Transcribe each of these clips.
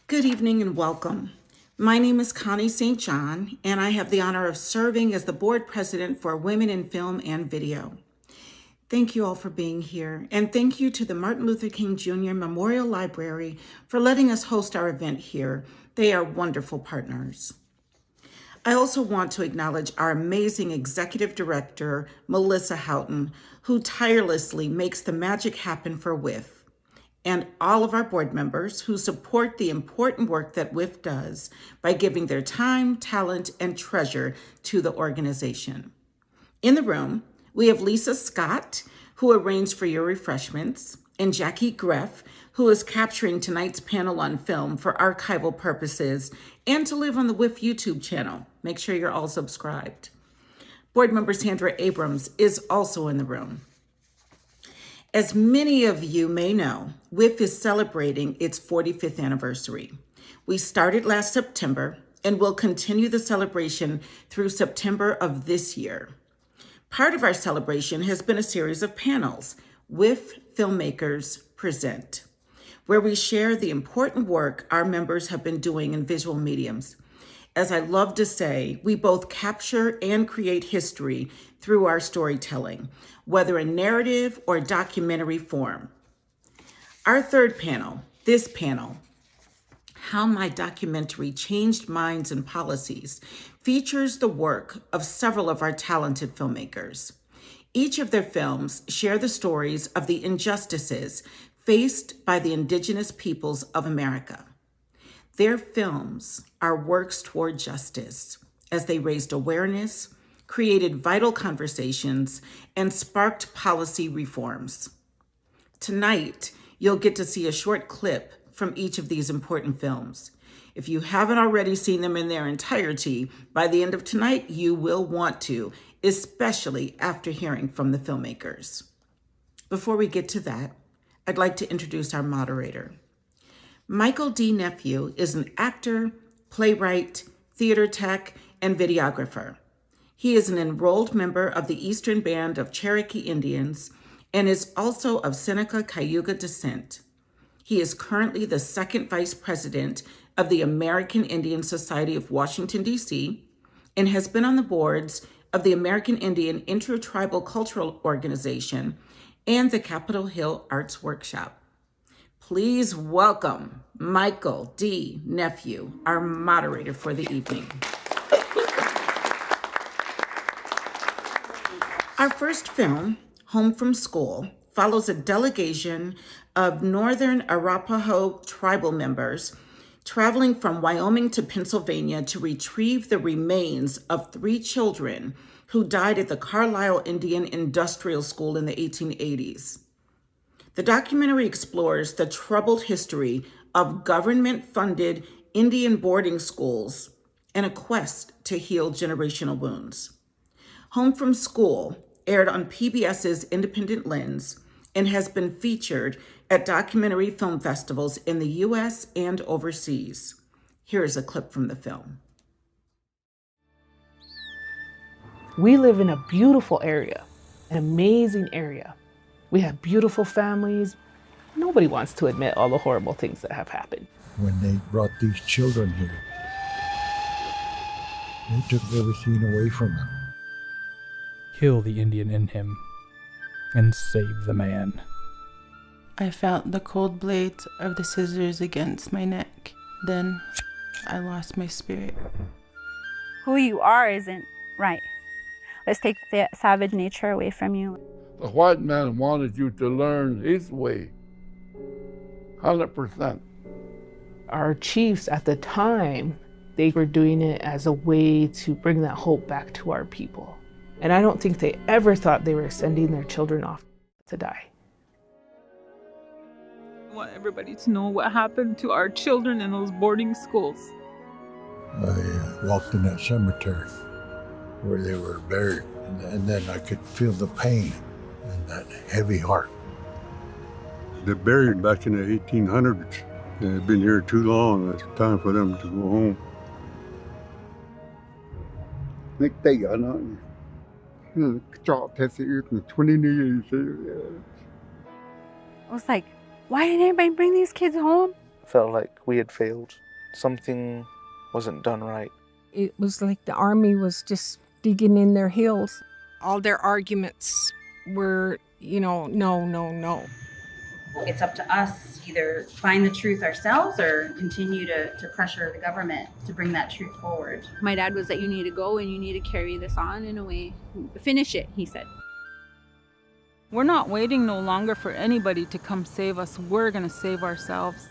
Good evening and welcome. My name is Connie St. John, and I have the honor of serving as the board president for Women in Film and Video. Thank you all for being here, and thank you to the Martin Luther King Jr. Memorial Library for letting us host our event here. They are wonderful partners. I also want to acknowledge our amazing executive director, Melissa Houghton, who tirelessly makes the magic happen for WIFV, and all of our board members who support the important work that WIFV does by giving their time, talent, and treasure to the organization. In the room, we have Lisa Scott, who arranged for your refreshments, and Jackie Greff, who is capturing tonight's panel on film for archival purposes and to live on the WIFV YouTube channel. Make sure you're all subscribed. Board member Sandra Abrams is also in the room. As many of you may know, WIFV is celebrating its 45th anniversary. We started last September and will continue the celebration through September of this year. Part of our celebration has been a series of panels, WIFV Filmmakers Present, where we share the important work our members have been doing in visual mediums. As I love to say, we both capture and create history through our storytelling, whether in narrative or documentary form. Our third panel, this panel, How My Documentary Changed Minds and Policies, features the work of several of our talented filmmakers. Each of their films share the stories of the injustices faced by the Indigenous peoples of America. Their films are works toward justice as they raised awareness, created vital conversations, and sparked policy reforms. Tonight, you'll get to see a short clip from each of these important films. If you haven't already seen them in their entirety, by the end of tonight, you will want to, especially after hearing from the filmmakers. Before we get to that, I'd like to introduce our moderator. Michael D Nephew is an actor, playwright, theater tech, and videographer. He is an enrolled member of the Eastern Band of Cherokee Indians and is also of Seneca-Cayuga descent. He is currently the second vice president of the American Indian Society of Washington, D.C., and has been on the boards of the American Indian Intertribal Cultural Organization and the Capitol Hill Arts Workshop. Please welcome Michael D. Nephew, our moderator for the evening. Our first film, Home from School, follows a delegation of Northern Arapaho tribal members traveling from Wyoming to Pennsylvania to retrieve the remains of 3 children who died at the Carlisle Indian Industrial School in the 1880s. The documentary explores the troubled history of government-funded Indian boarding schools and a quest to heal generational wounds. Home from School aired on PBS's Independent Lens and has been featured at documentary film festivals in the U.S. and overseas. Here is a clip from the film. We live in a beautiful area, an amazing area. We have beautiful families. Nobody wants to admit all the horrible things that have happened. When they brought these children here, they took everything away from them. Kill the Indian in him and save the man. I felt the cold blades of the scissors against my neck. Then I lost my spirit. Who you are isn't right. Let's take the savage nature away from you. The white man wanted you to learn his way, 100%. Our chiefs at the time, they were doing it as a way to bring that hope back to our people. And I don't think they ever thought they were sending their children off to die. I want everybody to know what happened to our children in those boarding schools. I walked in that cemetery where they were buried, and then I could feel the pain and that heavy heart. They're buried back in the 1800s. They've been here too long. It's time for them to go home. I was like, why didn't anybody bring these kids home? felt like we had failed. Something wasn't done right. It was like the army was just digging in their heels. All their arguments were, no, no, no. It's up to us to either find the truth ourselves or continue to pressure the government to bring that truth forward. My dad was that you need to go and you need to carry this on in a way. Finish it, he said. We're not waiting no longer for anybody to come save us. We're going to save ourselves.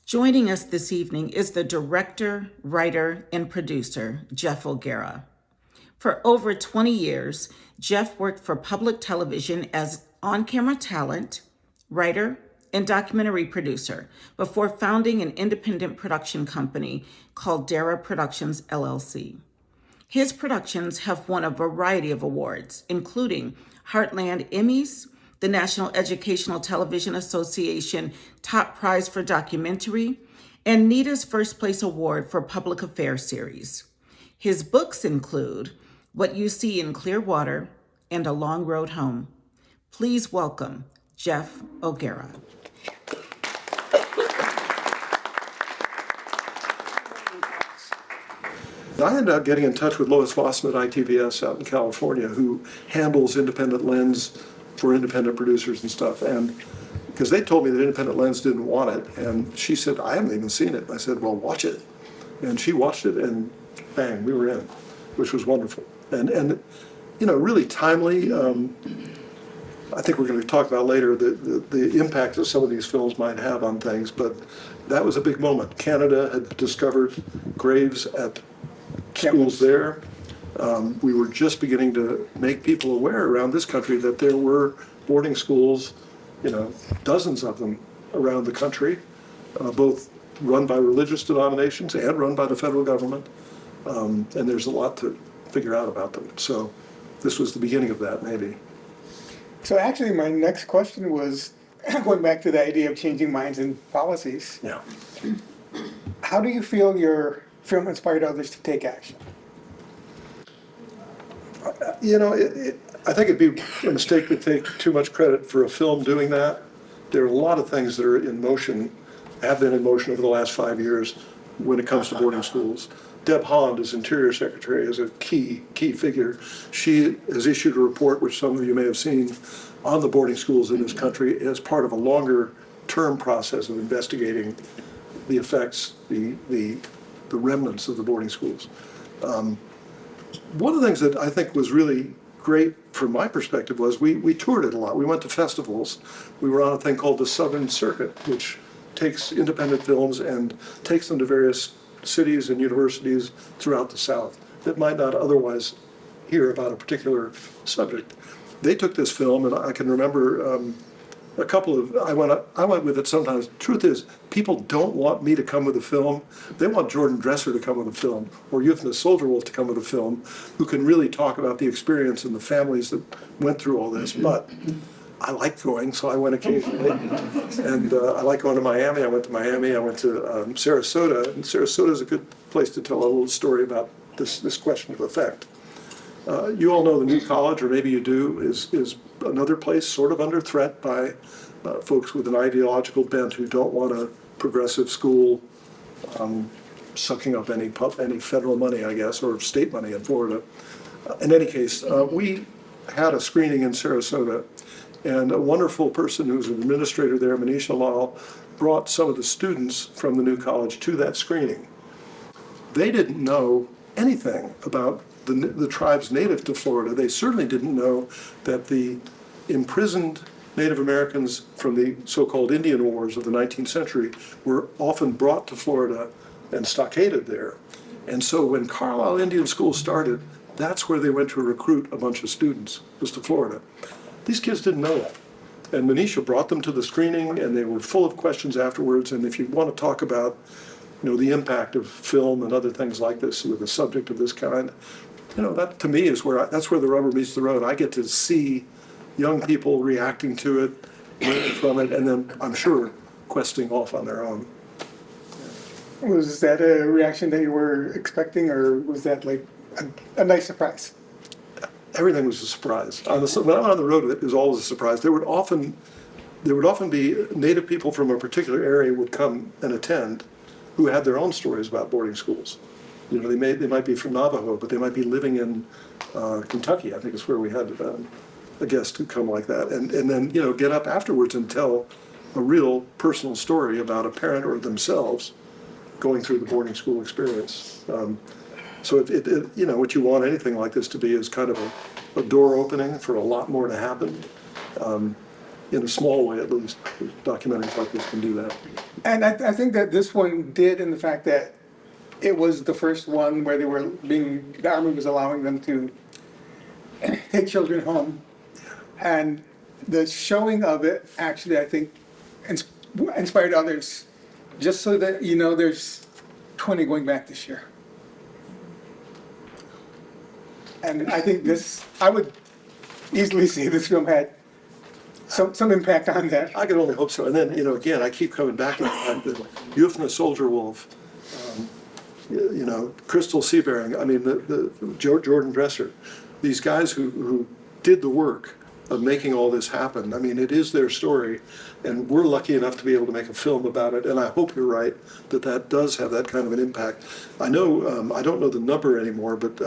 Joining us this evening is the director, writer, and producer, Jeff O'Gara. For over 20 years, Jeff worked for public television as on-camera talent, writer, and documentary producer before founding an independent production company called Dara Productions, LLC. His productions have won a variety of awards, including Heartland Emmys, the National Educational Television Association Top Prize for Documentary, and NEDA's First Place Award for Public Affairs Series. His books include What You See in Clearwater and A Long Road Home. Please welcome Jeff O'Gara. I ended up getting in touch with Lois Vossen at ITVS out in California, who handles Independent Lens for independent producers and stuff. And because they told me that Independent Lens didn't want it, and she said, I haven't even seen it. I said, well, watch it. And she watched it, and bang, we were in, which was wonderful. And really timely. I think we're going to talk about later the impact that some of these films might have on things, but that was a big moment. Canada had discovered graves at schools there. We were just beginning to make people aware around this country that there were boarding schools, dozens of them around the country, both run by religious denominations and run by the federal government. And there's a lot to figure out about them. So this was the beginning of that, maybe. So actually, my next question was going back to the idea of changing minds and policies. Yeah. How do you feel your film inspired others to take action? I think it'd be a mistake to take too much credit for a film doing that. There are a lot of things that are in motion, have been in motion over the last 5 years when it comes to boarding schools. Deb Hond, as Interior Secretary, is a key figure. She has issued a report, which some of you may have seen, on the boarding schools in this country as part of a longer term process of investigating the effects, the remnants of the boarding schools. One of the things that I think was really great from my perspective was we toured it a lot. We went to festivals. We were on a thing called the Southern Circuit, which takes independent films and takes them to various cities and universities throughout the South that might not otherwise hear about a particular subject. They took this film, and I can remember a couple of, I went with it sometimes. Truth is, people don't want me to come with a film. They want Jordan Dresser to come with a film, or Euthanasis Soldier Wolf to come with a film, who can really talk about the experience and the families that went through all this. But I like going, so I went occasionally. And I like going to Miami. I went to Miami. I went to Sarasota. And Sarasota is a good place to tell a little story about this question of effect. You all know the New College, or maybe you do, is another place sort of under threat by folks with an ideological bent who don't want a progressive school sucking up any federal money, I guess, or state money in Florida. In any case, we had a screening in Sarasota, and a wonderful person who's an administrator there, Manisha Lal, brought some of the students from the New College to that screening. They didn't know anything about the tribes native to Florida. They certainly didn't know that the imprisoned Native Americans from the so-called Indian Wars of the 19th century were often brought to Florida and stockaded there. And so when Carlisle Indian School started, that's where they went to recruit a bunch of students, was to Florida. These kids didn't know that. And Manisha brought them to the screening, and they were full of questions afterwards. And if you want to talk about, the impact of film and other things like this with a subject of this kind, that to me is that's where the rubber meets the road. I get to see young people reacting to it, learning from it, and then I'm sure questing off on their own. Was that a reaction that you were expecting, or was that like a nice surprise? everything was a surprise. When I'm on the road, it was always a surprise. There would often be Native people from a particular area would come and attend who had their own stories about boarding schools. You know, they might be from Navajo, but they might be living in Kentucky. I think is where we had a guest who come like that, and then, you know, get up afterwards and tell a real personal story about a parent or themselves going through the boarding school experience. So it you know, what you want anything like this to be is kind of a door opening for a lot more to happen. In a small way, at least, documentaries like this can do that. And I think that this one did, in the fact that it was the first one where the Army was allowing them to take children home. And the showing of it, actually, I think, inspired others, just so that, you know, there's 20 going back this year. And I think I would easily see this film had some impact on that. I can only hope so. And then, you know, again, I keep coming back to the fact that Euphna Soldier Wolf, you know, Crystal Seabearing, I mean, the Jordan Dresser, these guys who did the work of making all this happen. I mean, it is their story, and we're lucky enough to be able to make a film about it, and I hope you're right that does have that kind of an impact. I know, I don't know the number anymore, but,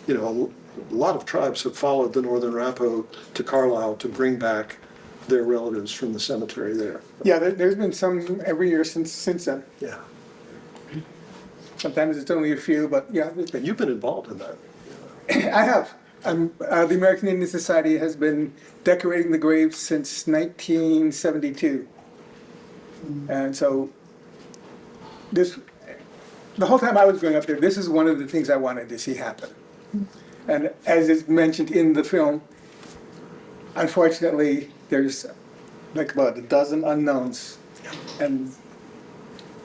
you know, a lot of tribes have followed the Northern Arapaho to Carlisle to bring back their relatives from the cemetery there. Yeah, there's been some every year since then. Yeah. Sometimes it's only a few, but yeah. And you've been involved in that. I have. The American Indian Society has been decorating the graves since 1972. And so the whole time I was growing up there, this is one of the things I wanted to see happen. And as is mentioned in the film, unfortunately, there's like about a dozen unknowns. And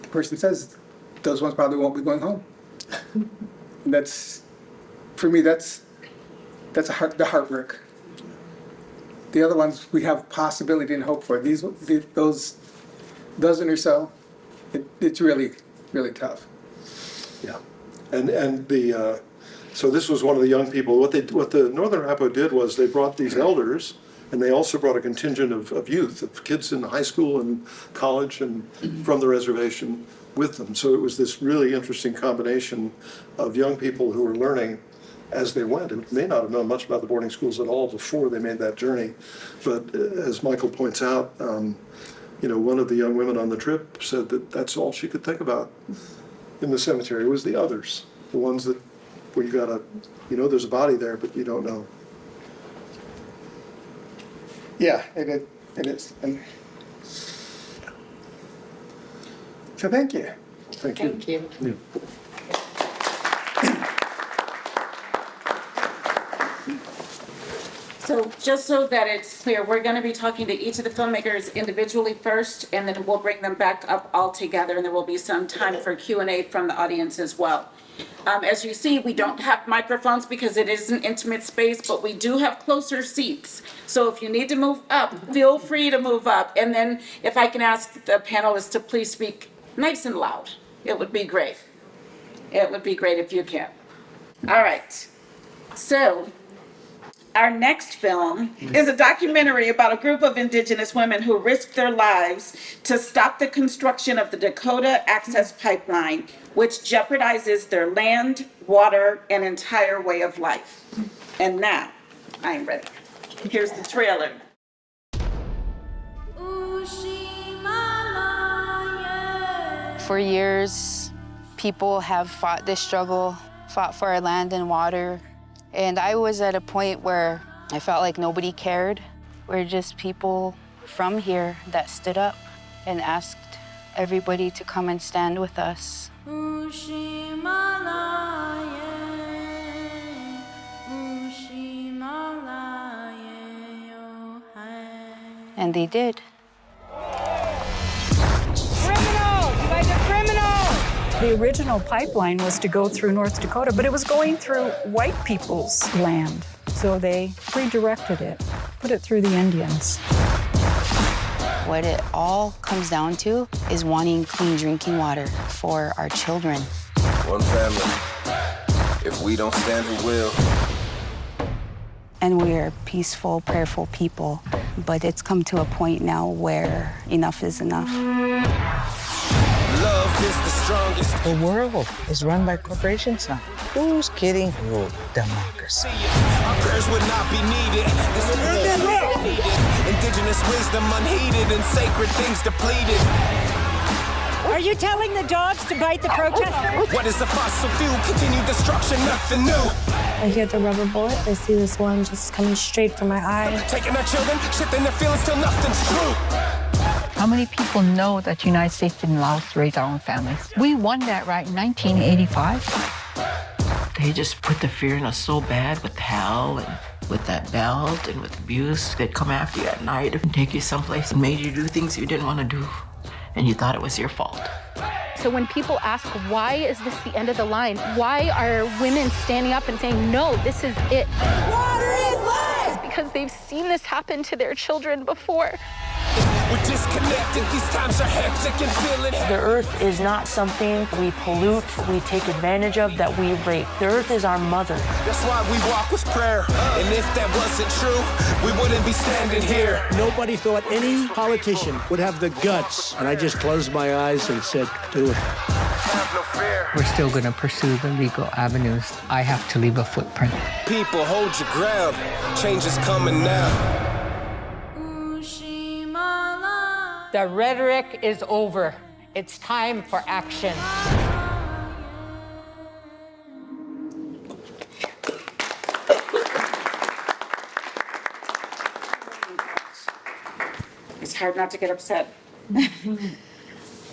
the person says, those ones probably won't be going home. And that's, for me, that's the heartbreak. The other ones we have possibility and hope for. Those dozen or so, it's really, really tough. Yeah, and so this was one of the young people. What the Northern Arapaho did was they brought these elders, and they also brought a contingent of youth, of kids in high school and college and from the reservation with them. So it was this really interesting combination of young people who were learning as they went, and may not have known much about the boarding schools at all before they made that journey. But as Michael points out, you know, one of the young women on the trip said that that's all she could think about in the cemetery was the others, the ones that where you gotta, you know, there's a body there, but you don't know. Yeah, it is. And so thank you. Thank you. Thank you. Yeah. So just so that it's clear, we're going to be talking to each of the filmmakers individually first, and then we'll bring them back up all together, and there will be some time for Q&A from the audience as well. As you see, we don't have microphones because it is an intimate space, but we do have closer seats. So if you need to move up, feel free to move up. And then if I can ask the panelists to please speak nice and loud, it would be great. It would be great if you can. All right. So our next film is a documentary about a group of Indigenous women who risked their lives to stop the construction of the Dakota Access Pipeline, which jeopardizes their land, water, and entire way of life. And now, I'm ready. Here's the trailer. For years, people have fought this struggle, fought for our land and water. And I was at a point where I felt like nobody cared. We're just people from here that stood up and asked everybody to come and stand with us. And they did. The original pipeline was to go through North Dakota, but it was going through white people's land. So they redirected it, put it through the Indians. What it all comes down to is wanting clean drinking water for our children. One family. If we don't stand, who will? And we're peaceful, prayerful people. But it's come to a point now where enough is enough. Love is the strongest. The world is run by corporations now. Who's kidding who? Democracy. Our prayers would not be needed. Indigenous wisdom unheeded and sacred things depleted. Are you telling the dogs to bite the protesters? What is the fossil fuel? Continued destruction, nothing new. I hear the rubber bullet. I see this one just coming straight for my eye. Taking our children, shifting their feelings till nothing's true. How many people know that the United States didn't allow us to raise our own families? We won that right in 1985. They just put the fear in us so bad with hell and with that belt and with abuse. They'd come after you at night and take you someplace and made you do things you didn't want to do. And you thought it was your fault. So when people ask, why is this the end of the line? Why are women standing up and saying, no, this is it? Water is life! It's because they've seen this happen to their children before. We're disconnected, these times are hectic and feeling. The earth is not something we pollute, we take advantage of, that we rape. The earth is our mother. That's why we walk with prayer. And if that wasn't true, we wouldn't be standing here. Nobody thought any politician would have the guts. And I just closed my eyes and said, do it. Have no fear. We're still going to pursue the legal avenues. I have to leave a footprint. People, hold your ground. Change is coming now. The rhetoric is over. It's time for action. It's hard not to get upset.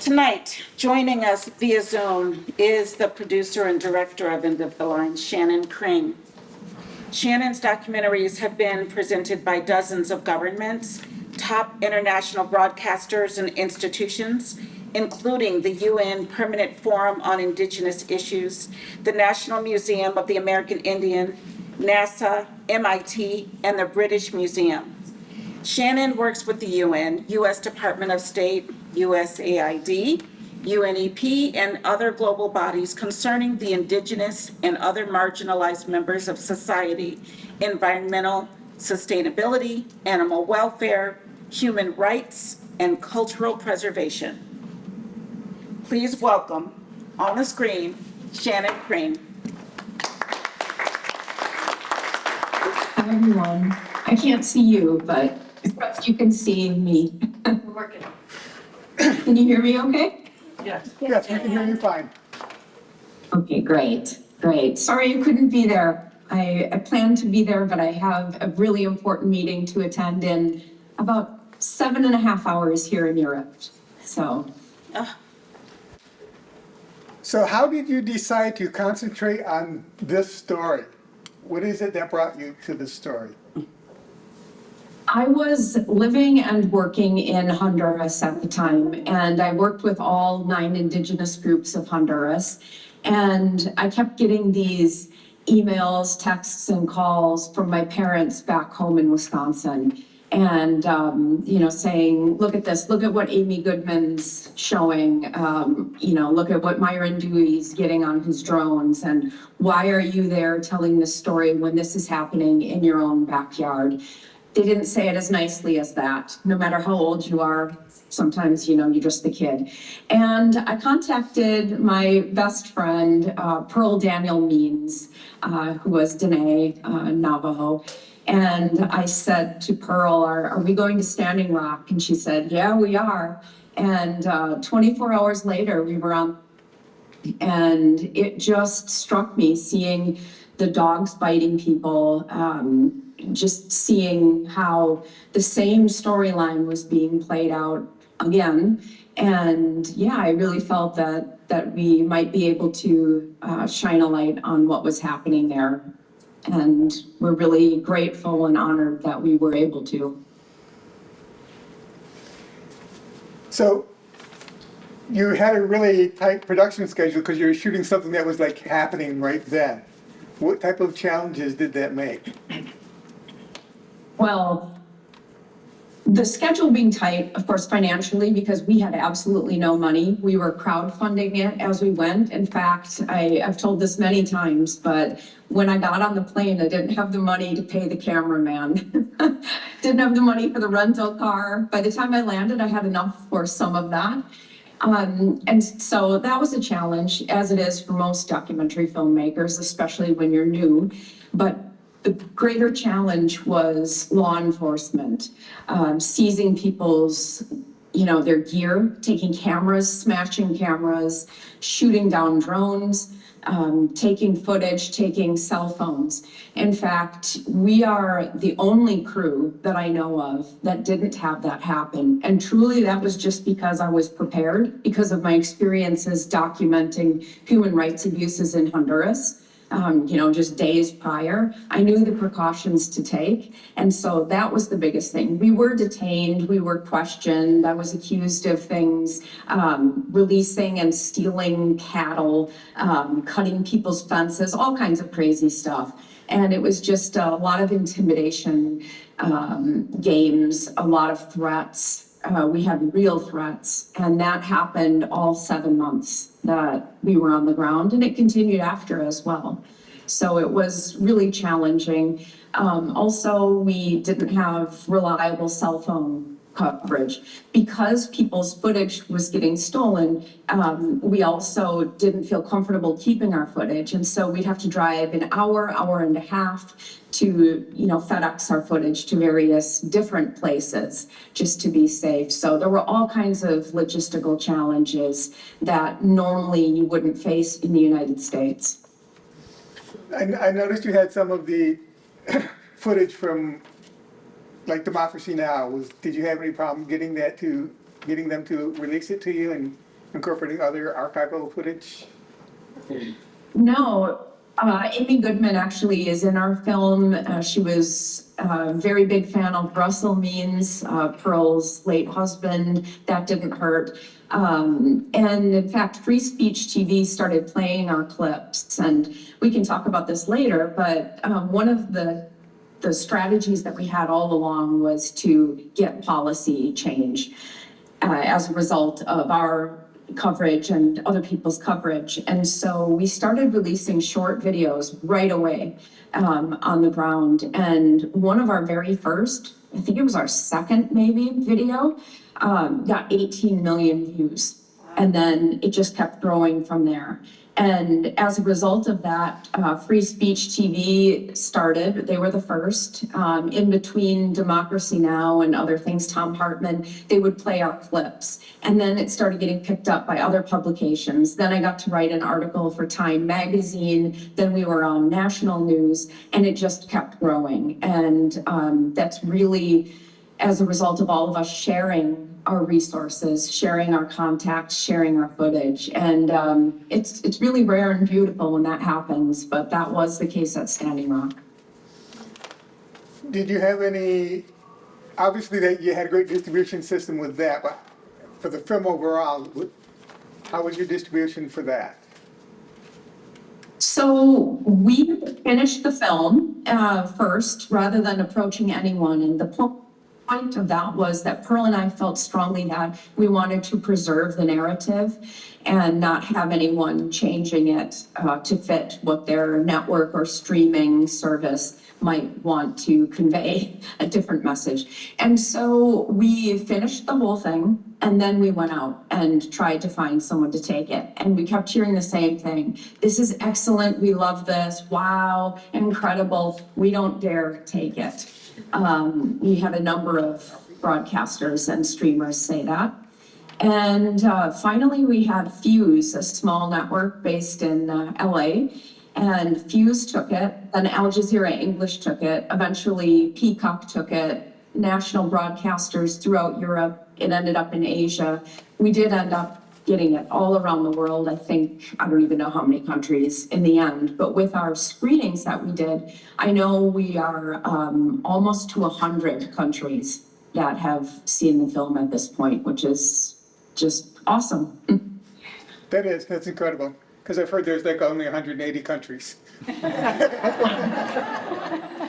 Tonight, joining us via Zoom is the producer and director of End of the Line, Shannon Kring. Shannon's documentaries have been presented by dozens of governments, top international broadcasters and institutions, including the UN Permanent Forum on Indigenous Issues, the National Museum of the American Indian, NASA, MIT, and the British Museum. Shannon works with the UN, U.S. Department of State, USAID, UNEP, and other global bodies concerning the Indigenous and other marginalized members of society, environmental sustainability, animal welfare, human rights, and cultural preservation. Please welcome, on the screen, Shannon Kring. Hi, everyone. I can't see you, but perhaps you can see me. We're working. Can you hear me okay? Yes, we can hear you fine. Okay, great. Sorry you couldn't be there. I planned to be there, but I have a really important meeting to attend in about 7.5 hours here in Europe. So how did you decide to concentrate on this story? What is it that brought you to this story? I was living and working in Honduras at the time, and I worked with all 9 indigenous groups of Honduras. And I kept getting these emails, texts, and calls from my parents back home in Wisconsin. And, saying, look at this, look at what Amy Goodman's showing, look at what Myron Dewey's getting on his drones, and why are you there telling this story when this is happening in your own backyard? They didn't say it as nicely as that. No matter how old you are, sometimes, you're just the kid. And I contacted my best friend, Pearl Daniel Means, who was Dene Navajo. And I said to Pearl, are we going to Standing Rock? And she said, yeah, we are. And 24 hours later, we were on. And it just struck me seeing the dogs biting people, just seeing how the same storyline was being played out again. And yeah, I really felt that we might be able to shine a light on what was happening there. And we're really grateful and honored that we were able to. So you had a really tight production schedule because you were shooting something that was like happening right then. What type of challenges did that make? Well, The schedule being tight, of course, financially, because we had absolutely no money. We were crowdfunding it as we went. In fact, I've told this many times, but when I got on the plane, I didn't have the money to pay the cameraman. Didn't have the money for the rental car. By the time I landed, I had enough for some of that. And so that was a challenge, as it is for most documentary filmmakers, especially when you're new. But the greater challenge was law enforcement, seizing people's, their gear, taking cameras, smashing cameras, shooting down drones, taking footage, taking cell phones. In fact, we are the only crew that I know of that didn't have that happen. And truly that was just because I was prepared, because of my experiences documenting human rights abuses in Honduras. Just days prior, I knew the precautions to take. And so that was the biggest thing. We were detained, we were questioned. I was accused of things, releasing and stealing cattle, cutting people's fences, all kinds of crazy stuff. And it was just a lot of intimidation, games, a lot of threats. We had real threats, and that happened all 7 months that we were on the ground, and it continued after as well. So it was really challenging. Also, we didn't have reliable cell phone coverage. Because people's footage was getting stolen, we also didn't feel comfortable keeping our footage. And so we'd have to drive an hour and a half to, FedEx our footage to various different places just to be safe. So there were all kinds of logistical challenges that normally you wouldn't face in the United States. I noticed you had some of the footage from like Democracy Now! Did you have any problem getting them to release it to you and incorporating other archival footage? No, Amy Goodman actually is in our film. She was a very big fan of Russell Means, Pearl's late husband. That didn't hurt. And in fact, Free Speech TV started playing our clips, and we can talk about this later, but one of the strategies that we had all along was to get policy change as a result of our coverage and other people's coverage. And so we started releasing short videos right away on the ground. And one of our very first, I think it was our second maybe video, got 18 million views. And then it just kept growing from there. And as a result of that, Free Speech TV started. They were the first. In between Democracy Now! And other things, Tom Hartman, they would play our clips. And then it started getting picked up by other publications. Then I got to write an article for Time magazine. Then we were on national news, and it just kept growing. And that's really as a result of all of us sharing our resources, sharing our contacts, sharing our footage. And it's really rare and beautiful when that happens, but that was the case at Standing Rock. Did you have any, obviously that you had a great distribution system with that, but for the film overall, how was your distribution for that? So we finished the film first, rather than approaching anyone. And the point of that was that Pearl and I felt strongly that we wanted to preserve the narrative and not have anyone changing it to fit what their network or streaming service might want to convey a different message. And so we finished the whole thing, and then we went out and tried to find someone to take it. And we kept hearing the same thing. This is excellent. We love this. Wow, incredible. We don't dare take it. We had a number of broadcasters and streamers say that. And finally, we had Fuse, a small network based in LA. And Fuse took it, then Al Jazeera English took it, eventually Peacock took it, national broadcasters throughout Europe, it ended up in Asia. We did end up getting it all around the world. I think, I don't even know how many countries in the end, but with our screenings that we did, I know we are almost to 100 countries that have seen the film at this point, which is just awesome. That's incredible. Because I've heard there's like only 180 countries.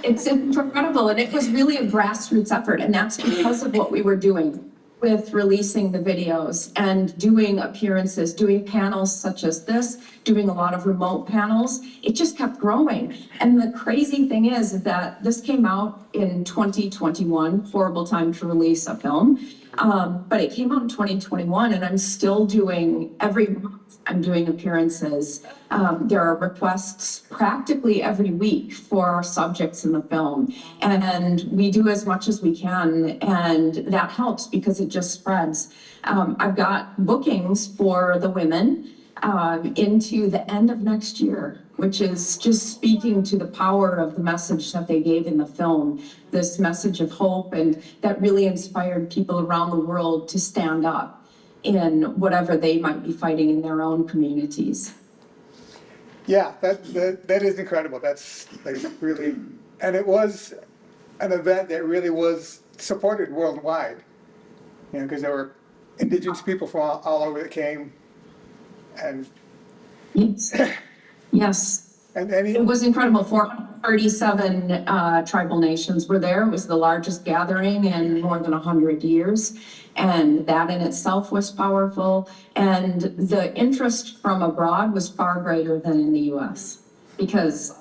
It's incredible, and it was really a grassroots effort, and that's because of what we were doing with releasing the videos and doing appearances, doing panels such as this, doing a lot of remote panels. It just kept growing. And the crazy thing is that this came out in 2021, horrible time to release a film. But it came out in 2021, and I'm still doing, every month, I'm doing appearances. There are requests practically every week for our subjects in the film. And we do as much as we can, and that helps because it just spreads. I've got bookings for the women into the end of next year, which is just speaking to the power of the message that they gave in the film, this message of hope, and that really inspired people around the world to stand up in whatever they might be fighting in their own communities. Yeah, that is incredible. That's like really, and it was an event that really was supported worldwide, you know, because there were Indigenous people from all over that came, and yes. And it was incredible. 437 tribal nations were there. It was the largest gathering in more than 100 years. And that in itself was powerful. And the interest from abroad was far greater than in the US because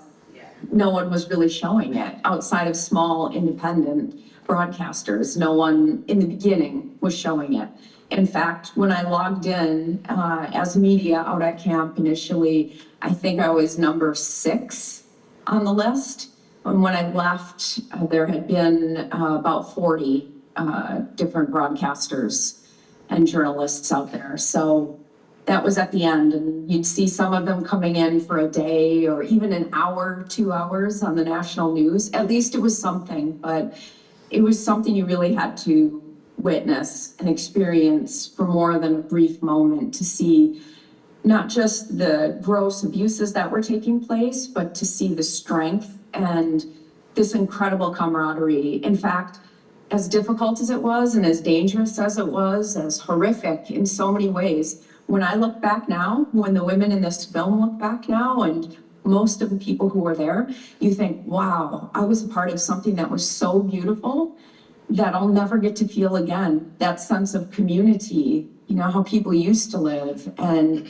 no one was really showing it outside of small independent broadcasters. No one in the beginning was showing it. In fact, when I logged in as media out at camp initially, I think I was number 6 on the list. And when I left, there had been about 40 different broadcasters and journalists out there. So that was at the end, and you'd see some of them coming in for a day or even an hour, 2 hours on the national news. At least it was something, but it was something you really had to witness and experience for more than a brief moment to see not just the gross abuses that were taking place, but to see the strength and this incredible camaraderie. In fact, as difficult as it was and as dangerous as it was, as horrific in so many ways, when I look back now, when the women in this film look back now, and most of the people who were there, you think, wow, I was a part of something that was so beautiful that I'll never get to feel again. That sense of community, you know, how people used to live. And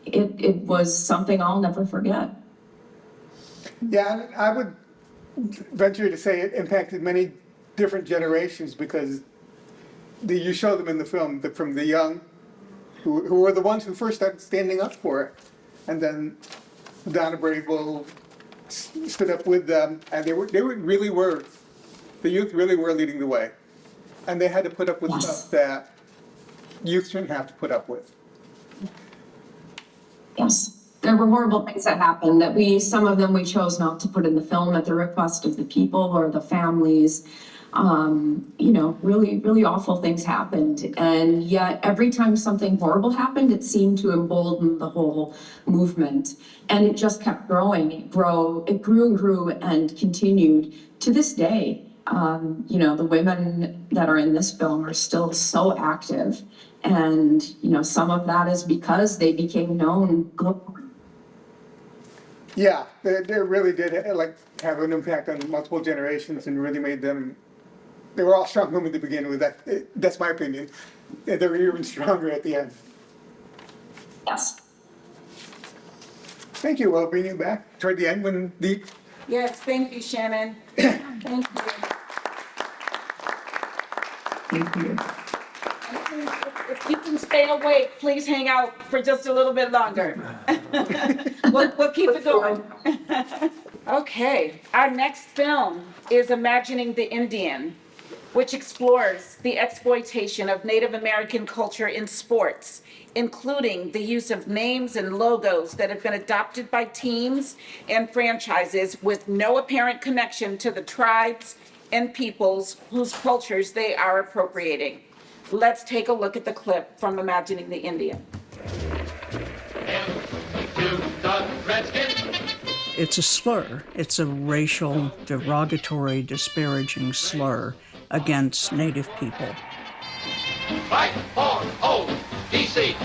it was something I'll never forget. yeah, I would venture to say it impacted many different generations because you show them in the film from the young, who were the ones who first started standing up for it, and then Donna Bravo stood up with them, and the youth really were leading the way, and they had to put up with stuff that youth shouldn't have to put up with. Yes, there were horrible things that happened that some of them we chose not to put in the film at the request of the people or the families. You know, really, really awful things happened. And yet every time something horrible happened, it seemed to embolden the whole movement. And it just kept growing. It grew and grew and continued to this day. You know, the women that are in this film are still so active. And, you know, some of that is because they became known globally. Yeah, they really did have an impact on multiple generations and really made them, they were all strong women to begin with. That's my opinion. They were even stronger at the end. Yes. Thank you. I'll bring you back toward the end when the... Yes, thank you, Shannon. Thank you. Thank you. If you can stay awake, please hang out for just a little bit longer. We'll keep it going. Okay, our next film is Imagining the Indian, which explores the exploitation of Native American culture in sports, including the use of names and logos that have been adopted by teams and franchises with no apparent connection to the tribes and peoples whose cultures they are appropriating. Let's take a look at the clip from Imagining the Indian. It's a slur. It's a racial, derogatory, disparaging slur against Native people. Fight for home, DC.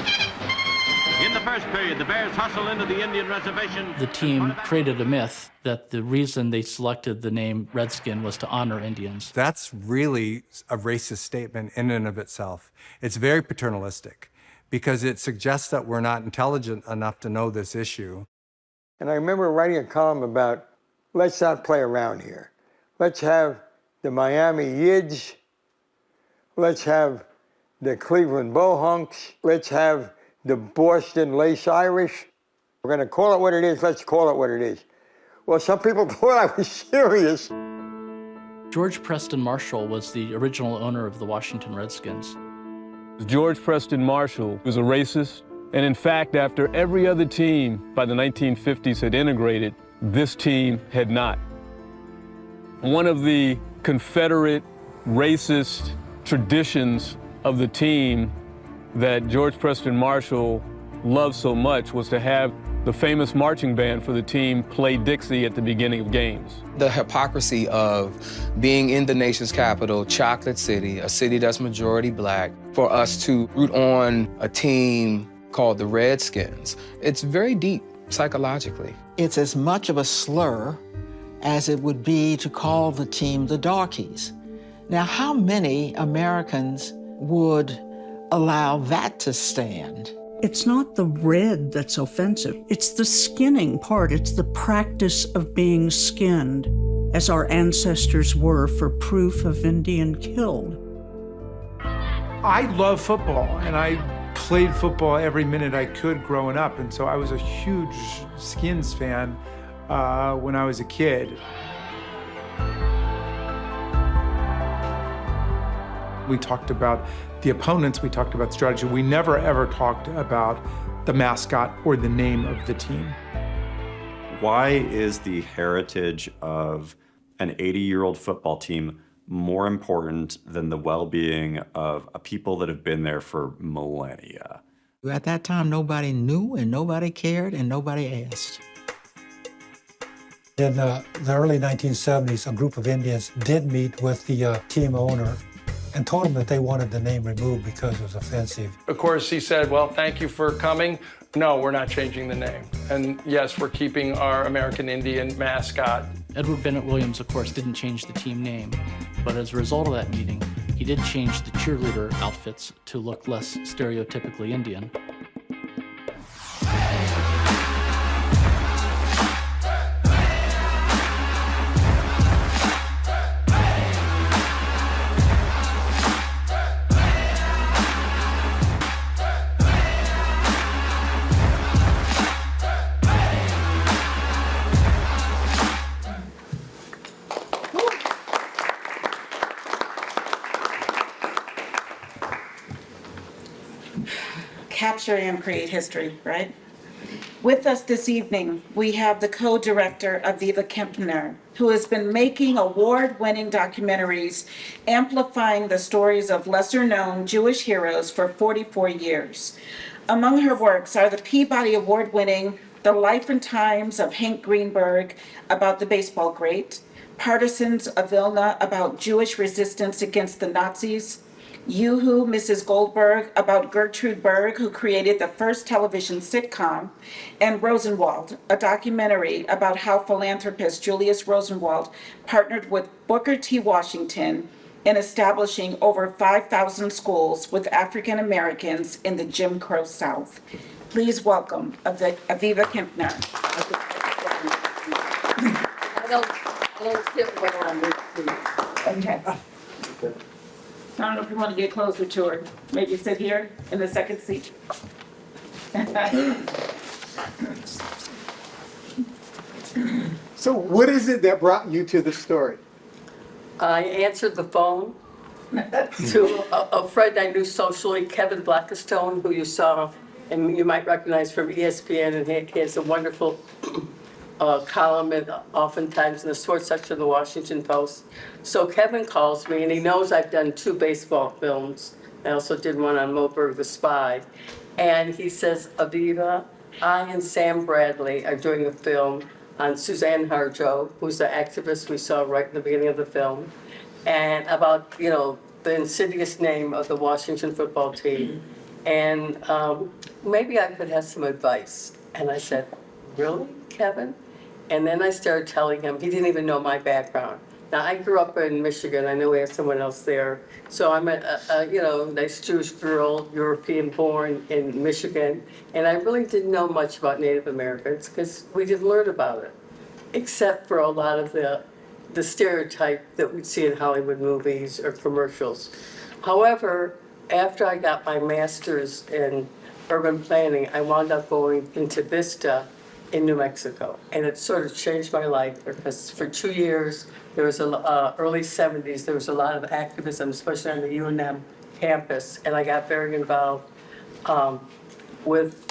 In the first period, the Bears hustle into the Indian reservation. The team created a myth that the reason they selected the name Redskin was to honor Indians. That's really a racist statement in and of itself. It's very paternalistic because it suggests that we're not intelligent enough to know this issue. And I remember writing a column about, let's not play around here. Let's have the Miami Yids. Let's have the Cleveland Bohunks. Let's have the Boston Lace Irish. We're going to call it what it is. Let's call it what it is. Well, some people thought I was serious. George Preston Marshall was the original owner of the Washington Redskins. George Preston Marshall was a racist, and in fact, after every other team by the 1950s had integrated, this team had not. One of the Confederate racist traditions of the team that George Preston Marshall loved so much was to have the famous marching band for the team play Dixie at the beginning of games. The hypocrisy of being in the nation's capital, Chocolate City, a city that's majority black, for us to root on a team called the Redskins. It's very deep psychologically. It's as much of a slur as it would be to call the team the Darkies. Now, how many Americans would allow that to stand? It's not the red that's offensive. It's the skinning part. It's the practice of being skinned, as our ancestors were for proof of Indian killed. I love football, and I played football every minute I could growing up, and so I was a huge Skins fan when I was a kid. We talked about the opponents, we talked about strategy. We never ever talked about the mascot or the name of the team. Why is the heritage of an 80-year-old football team more important than the well-being of a people that have been there for millennia? At that time, nobody knew and nobody cared and nobody asked. In the early 1970s, a group of Indians did meet with the team owner and told him that they wanted the name removed because it was offensive. Of course, he said, well, thank you for coming. No, we're not changing the name. And yes, we're keeping our American Indian mascot. Edward Bennett Williams, of course, didn't change the team name, but as a result of that meeting, he did change the cheerleader outfits to look less stereotypically Indian. Capture and create history, right? With us this evening, we have the co-director, Aviva Kempner, who has been making award-winning documentaries, amplifying the stories of lesser-known Jewish heroes for 44 years. Among her works are the Peabody Award-winning The Life and Times of Hank Greenberg, about the baseball great, Partisans of Vilna, about Jewish resistance against the Nazis, Yoo-Hoo, Mrs. Goldberg, about Gertrude Berg, who created the first television sitcom, and Rosenwald, a documentary about how philanthropist Julius Rosenwald partnered with Booker T. Washington in establishing over 5,000 schools with African Americans in the Jim Crow South. Please welcome Aviva Kempner. I don't sit well on this seat. Okay. I don't know if you want to get closer to her. Maybe sit here in the second seat. So what is it that brought you to the story? I answered the phone to a friend I knew socially, Kevin Blackistone, who you saw and you might recognize from ESPN, and he has a wonderful column oftentimes in the sports section of the Washington Post. So Kevin calls me, and he knows I've done 2 baseball films. I also did one on Moberg the Spy. And he says, Aviva, I and Sam Bradley are doing a film on Suzanne Harjo, who's the activist we saw right in the beginning of the film, and about, the insidious name of the Washington football team. And maybe I could have some advice. And I said, really, Kevin? And then I started telling him, he didn't even know my background. Now, I grew up in Michigan. I know we have someone else there. So I'm a nice Jewish girl, European born in Michigan. And I really didn't know much about Native Americans because we didn't learn about it, except for a lot of the stereotype that we'd see in Hollywood movies or commercials. However, after I got my master's in urban planning, I wound up going into Vista in New Mexico. And it sort of changed my life because for 2 years, there was early 70s, there was a lot of activism, especially on the UNM campus. And I got very involved with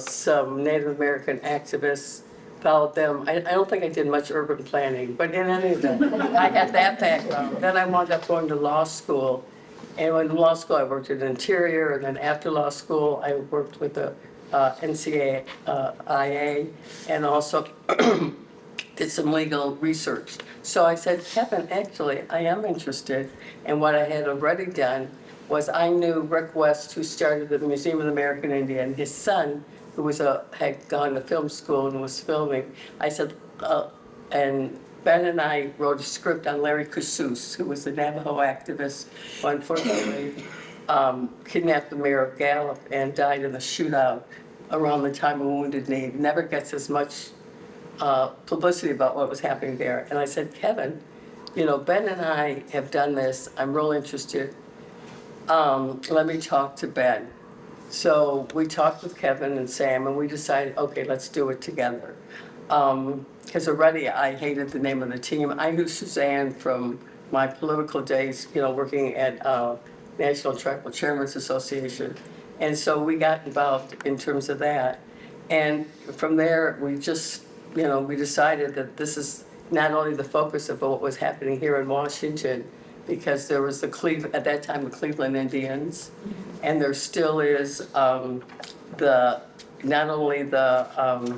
some Native American activists, followed them. I don't think I did much urban planning, but in any event, I had that background. Then I wound up going to law school. And in law school, I worked in interior, and then after law school, I worked with the NCAIA and also did some legal research. So I said, Kevin, actually, I am interested. And what I had already done was I knew Rick West, who started the Museum of the American Indian, his son, who had gone to film school and was filming. I said, and Ben and I wrote a script on Larry Casus, who was the Navajo activist who unfortunately kidnapped the mayor of Gallup and died in a shootout around the time of Wounded Knee. Never gets as much publicity about what was happening there. And I said, Kevin, Ben and I have done this. I'm real interested. Let me talk to Ben. So we talked with Kevin and Sam, and we decided, okay, let's do it together. Because already I hated the name of the team. I knew Suzanne from my political days, working at National Tribal Chairman's Association. And so we got involved in terms of that. And from there, we just, we decided that this is not only the focus of what was happening here in Washington, because there was at that time, the Cleveland Indians, and there still is not only the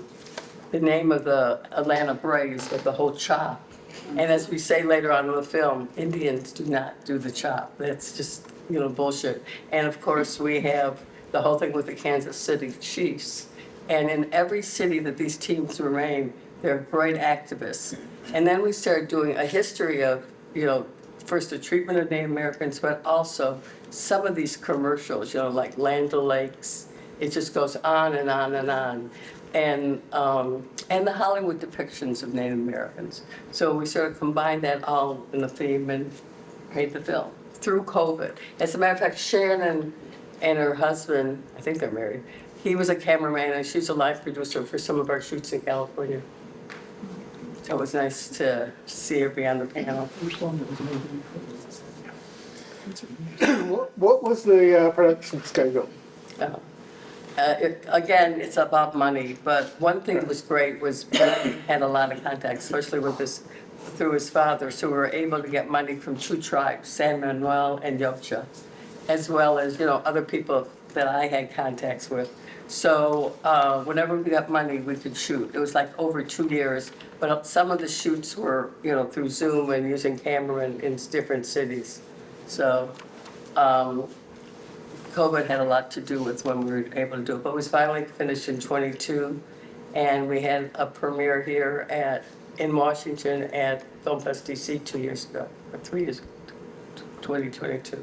name of the Atlanta Braves, but the whole chop. And as we say later on in the film, Indians do not do the chop. That's just, bullshit. And of course, we have the whole thing with the Kansas City Chiefs. And in every city that these teams remain, they're great activists. And then we started doing a history of, first the treatment of Native Americans, but also some of these commercials, like Land O'Lakes. It just goes on and on and on. And the Hollywood depictions of Native Americans. So we sort of combined that all in the theme and made the film through COVID. As a matter of fact, Shannon and her husband, I think they're married, he was a cameraman and she's a live producer for some of our shoots in California. So it was nice to see her be on the panel. What was the production schedule? Again, it's about money, but one thing that was great was Ben had a lot of contacts, especially with through his father, so we were able to get money from 2 tribes, San Manuel and Yocha, as well as, other people that I had contacts with. So whenever we got money, we could shoot. It was like over 2 years, but some of the shoots were, through Zoom and using camera in different cities. So COVID had a lot to do with when we were able to do it, but it was finally finished in 22, and we had a premiere here in Washington at Film Fest DC 2 years ago, or 3 years ago, 2022.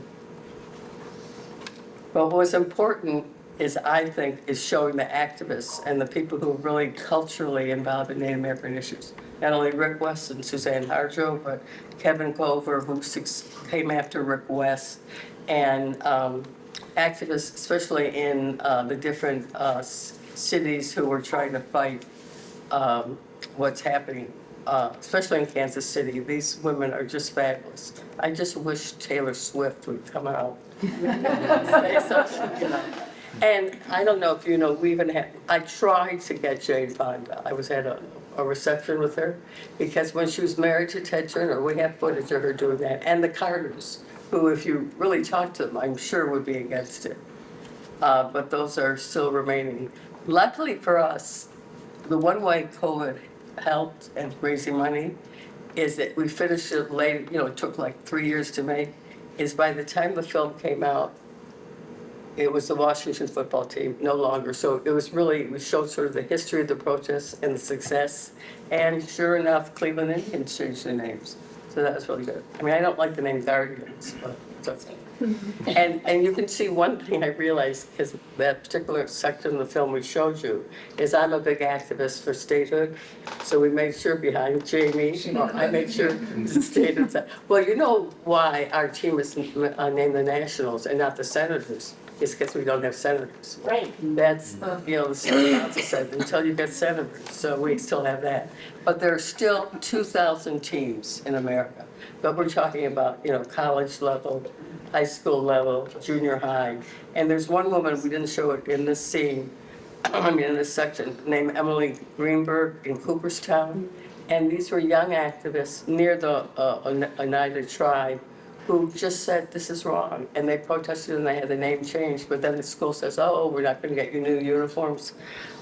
But what was important is, I think, is showing the activists and the people who are really culturally involved in Native American issues. Not only Rick West and Suzanne Harjo, but Kevin Cover, who came after Rick West, and activists, especially in the different cities who were trying to fight what's happening, especially in Kansas City. These women are just fabulous. I just wish Taylor Swift would come out and say something, And I don't know if you know, I tried to get Jane Fonda. I was at a reception with her, because when she was married to Ted Turner, we have footage of her doing that, and the Carters, who, if you really talk to them, I'm sure would be against it. But those are still remaining. Luckily for us, the one way COVID helped at raising money is that we finished it late, it took like 3 years to make, is by the time the film came out, it was the Washington football team, no longer. So it was really, we showed sort of the history of the protests and the success. And sure enough, Cleveland Indians changed their names. So that was really good. I mean, I don't like the name Guardians, but it's okay. And you can see one thing I realized, because that particular section of the film we showed you, is I'm a big activist for statehood. So we made sure behind Jamie, I made sure the statehood. Well, you know why our team is named the Nationals and not the Senators? It's because we don't have senators. Right. That's, you know, the city council said, until you get senators, so we still have that. But there are still 2,000 teams in America. But we're talking about, you know, college level, high school level, junior high. And there's one woman, we didn't show it in this scene, in this section, named Emily Greenberg in Cooperstown. And these were young activists near the Oneida tribe who just said, this is wrong. And they protested and they had the name changed. But then the school says, oh, we're not going to get you new uniforms.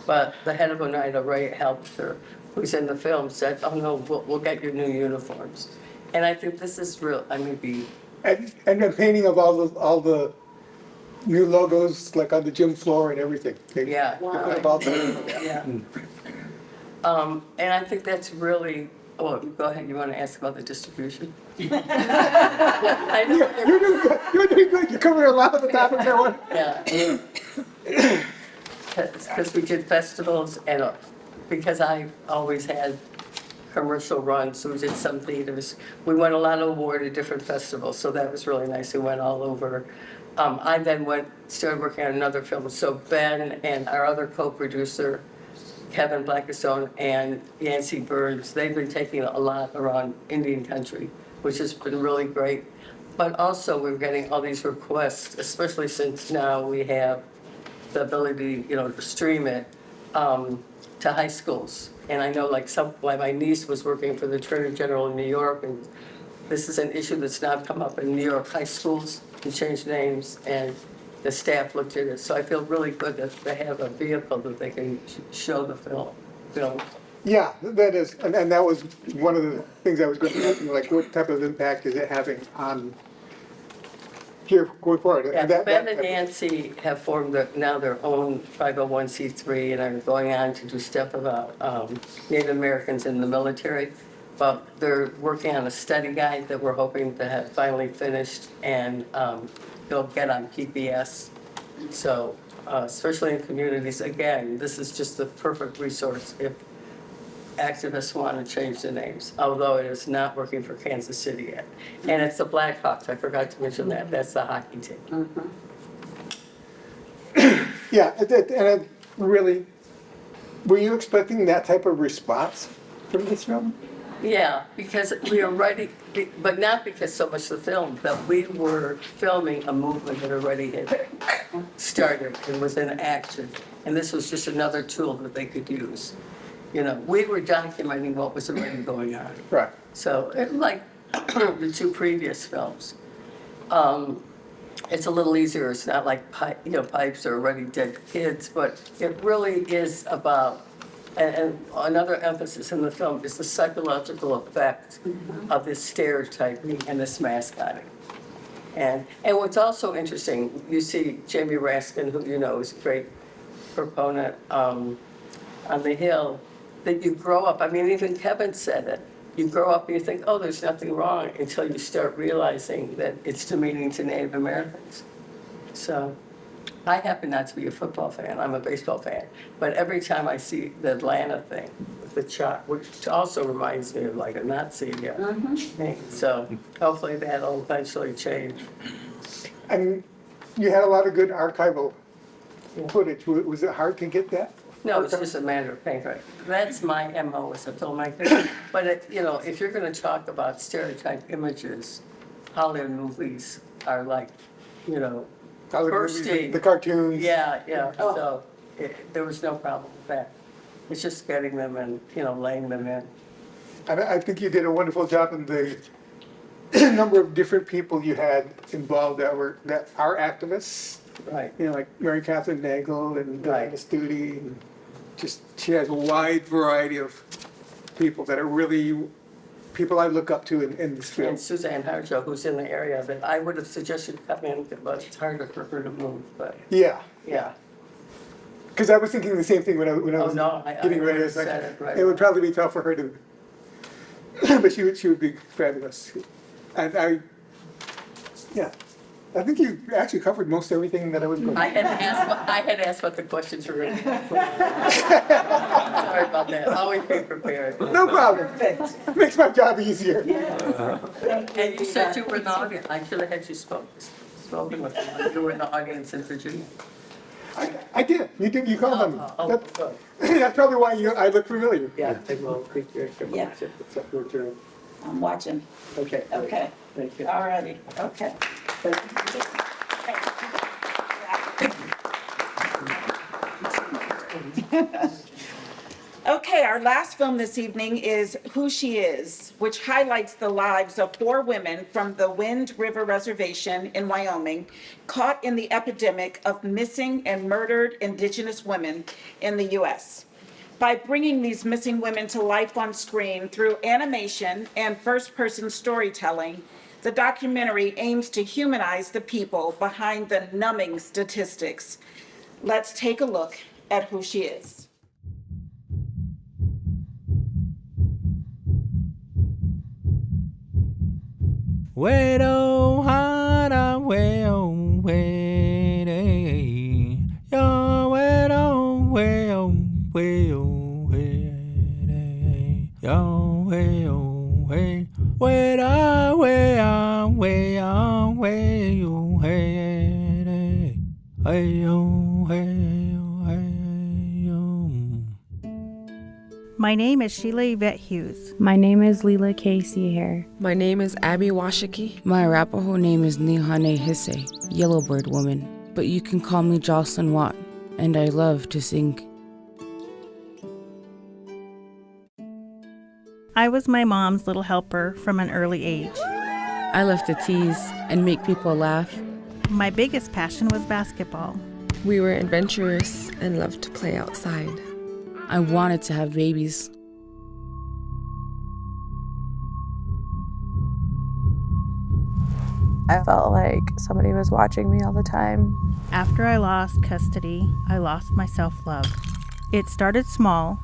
But the head of Oneida, Ray Helpster, who's in the film, said, oh, no, we'll get you new uniforms. And I think this is real, I mean, And the painting of all the new logos, like on the gym floor and everything. Yeah. Yeah. And I think that's really, oh, go ahead, you want to ask about the distribution? I know You're doing good. You're doing good. You're covering a lot of the topics I want. Yeah. Because we did festivals and because I always had commercial runs, so we did some theaters. We won a lot of awards at different festivals, so that was really nice. We went all over. I then started working on another film. So Ben and our other co-producer, Kevin Blackstone and Yancy Burns, they've been taking a lot around Indian country, which has been really great. But also we're getting all these requests, especially since now we have the ability, you know, to stream it to high schools. And I know like my niece was working for the Attorney General in New York, and this is an issue that's now come up in New York high schools to change names, and the staff looked at it. So I feel really good that they have a vehicle that they can show the film. Yeah, that is, and that was one of the things I was going to ask you, like what type of impact is it having on here going forward? Yeah, Ben and Nancy have formed now their own 501c3 and are going on to do stuff about Native Americans in the military. But they're working on a study guide that we're hoping to have finally finished, and it'll get on PBS. So especially in communities, again, this is just the perfect resource if activists want to change the names, although it is not working for Kansas City yet. And it's the Blackhawks, I forgot to mention that, that's the hockey team. Yeah, and it really, were you expecting that type of response from this film? Yeah, because we are writing, but not because so much the film, but we were filming a movement that already had started and was in action. And this was just another tool that they could use. You know, we were documenting what was already going on. Right. So, like the two previous films, it's a little easier. It's not like pipes or already dead kids, but it really is about. And another emphasis in the film is the psychological effect of this stereotyping and this mascotting. And what's also interesting, you see Jamie Raskin, who you know is a great proponent on the Hill, that you grow up, I mean, even Kevin said it, you grow up and you think, oh, there's nothing wrong, until you start realizing that it's demeaning to Native Americans. So I happen not to be a football fan, I'm a baseball fan, but every time I see the Atlanta thing, with the chalk, which also reminds me of like a Nazi thing, so hopefully that'll eventually change. And you had a lot of good archival footage. Was it hard to get that? No, it's just a matter of paying for it. That's my MO as a filmmaker. But if you're going to talk about stereotype images, Hollywood movies are like, bursting. The cartoons. Yeah. So there was no problem with that. It's just getting them and laying them in. And I think you did a wonderful job in the number of different people you had involved that are activists. Right. Like Mary Catherine Nagel and Diana Studi, and she has a wide variety of people that are really people I look up to in this field. And Suzanne Harjo, who's in the area, that I would have suggested come in, but it's harder for her to move, but. Yeah. Yeah. Because I was thinking the same thing when I was no, getting I ready. would've said it right It would away. probably be tough for her to, but she would be fabulous. And I think you actually covered most everything that I was going to. I had asked what the questions were going to be. Sorry about that. Always be prepared. No problem. Makes my job easier. And you said you were in the audience. I should have had you spoken with them. You were in the audience in Virginia. I did. You called on me. Good. That's probably why I look familiar. Yeah, they will be very careful. Yeah. I'm watching. Okay. Okay. Thank you. All righty. Okay. Okay, our last film this evening is Who She Is, which highlights the lives of 4 women from the Wind River Reservation in Wyoming, caught in the epidemic of missing and murdered Indigenous women in the U.S. By bringing these missing women to life on screen through animation and first-person storytelling, the documentary aims to humanize the people behind the numbing statistics. Let's take a look at Who She Is. Way oh hana way oh way yo way oh way oh way oh way yo way oh way way da way way way oh hey hey oh hey My name is Sheila Yvette Hughes. My name is Leela Casey Hare. My name is Abby Washiki. My Arapaho name is Nihane Hisse, Yellowbird Woman, but you can call me Jocelyn Watt, and I love to sing. I was my mom's little helper from an early age. I love to tease and make people laugh. My biggest passion was basketball. We were adventurous and loved to play outside. I wanted to have babies. I felt like somebody was watching me all the time. After I lost custody, I lost my self-love. It started small,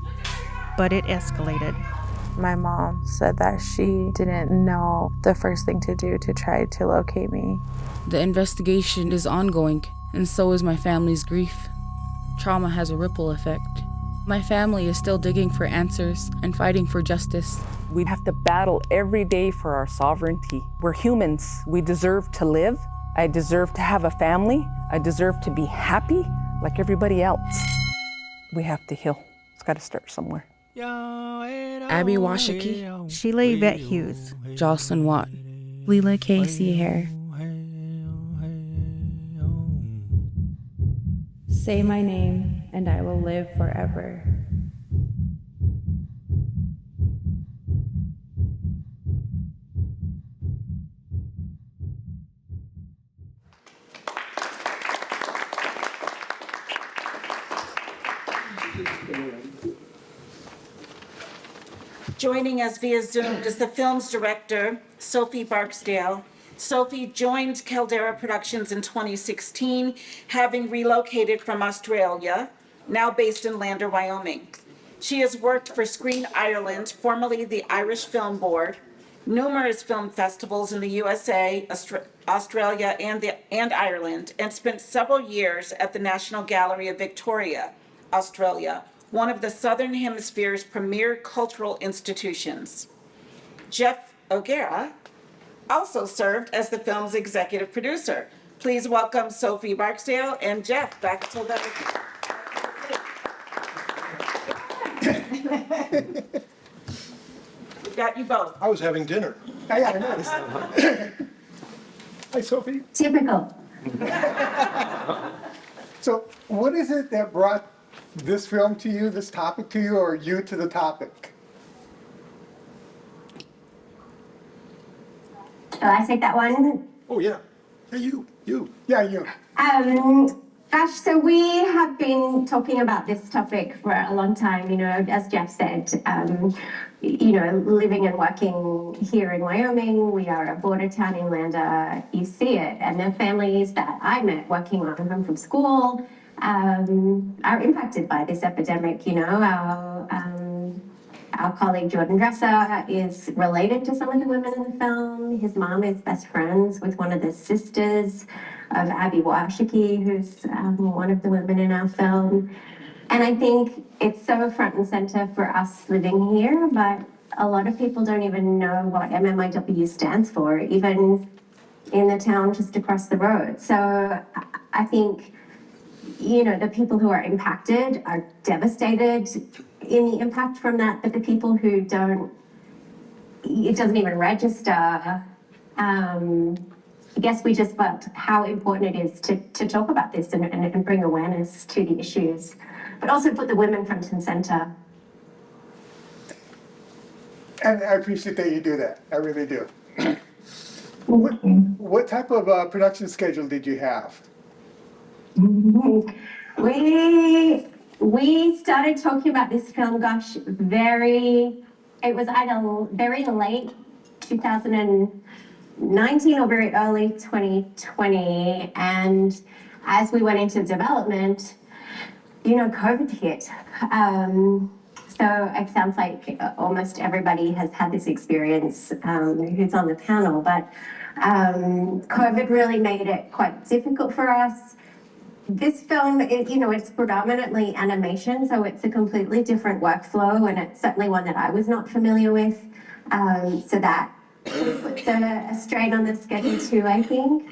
but it escalated. My mom said that she didn't know the first thing to do to try to locate me. The investigation is ongoing, and so is my family's grief. Trauma has a ripple effect. My family is still digging for answers and fighting for justice. We have to battle every day for our sovereignty. We're humans. We deserve to live. I deserve to have a family. I deserve to be happy like everybody else. We have to heal. It's got to start somewhere. Abby Washiki. Sheila Yvette Hughes. Jocelyn Watt. Leela Casey Hare. Say my name, and I will live forever. Joining us via Zoom is the film's director, Sophie Barksdale. Sophie joined Caldera Productions in 2016, having relocated from Australia, now based in Lander, Wyoming. She has worked for Screen Ireland, formerly the Irish Film Board, numerous film festivals in the USA, Australia, and Ireland, and spent several years at the National Gallery of Victoria, Australia, one of the Southern Hemisphere's premier cultural institutions. Jeff O'Gara also served as the film's executive producer. Please welcome Sophie Barksdale and Jeff back to the... We got you both. I was having dinner. Yeah, I noticed. Hi, Sophie. Typical. So what is it that brought this film to you, this topic to you, or you to the topic? Shall I take that one? Oh, yeah. Hey, you. Yeah, you. Gosh, so we have been talking about this topic for a long time, as Jeff said, living and working here in Wyoming. We are a border town inlander. You see it. And the families that I met working on home from school are impacted by this epidemic. Our colleague Jordan Dresser is related to some of the women in the film. His mom is best friends with one of the sisters of Aviva, who's one of the women in our film. And I think it's so front and center for us living here, but a lot of people don't even know what MMIW stands for, even in the town just across the road. So I think, the people who are impacted are devastated in the impact from that, but the people who don't, it doesn't even register. I guess we just felt how important it is to talk about this and bring awareness to the issues, but also put the women front and center. And I appreciate that you do that. I really do. What type of production schedule did you have? We started talking about this film, it was either very late 2019 or very early 2020. And as we went into development, COVID hit. So it sounds like almost everybody has had this experience who's on the panel, but COVID really made it quite difficult for us. This film, it's predominantly animation, so it's a completely different workflow, and it's certainly one that I was not familiar with. So that puts a strain on the schedule too, I think.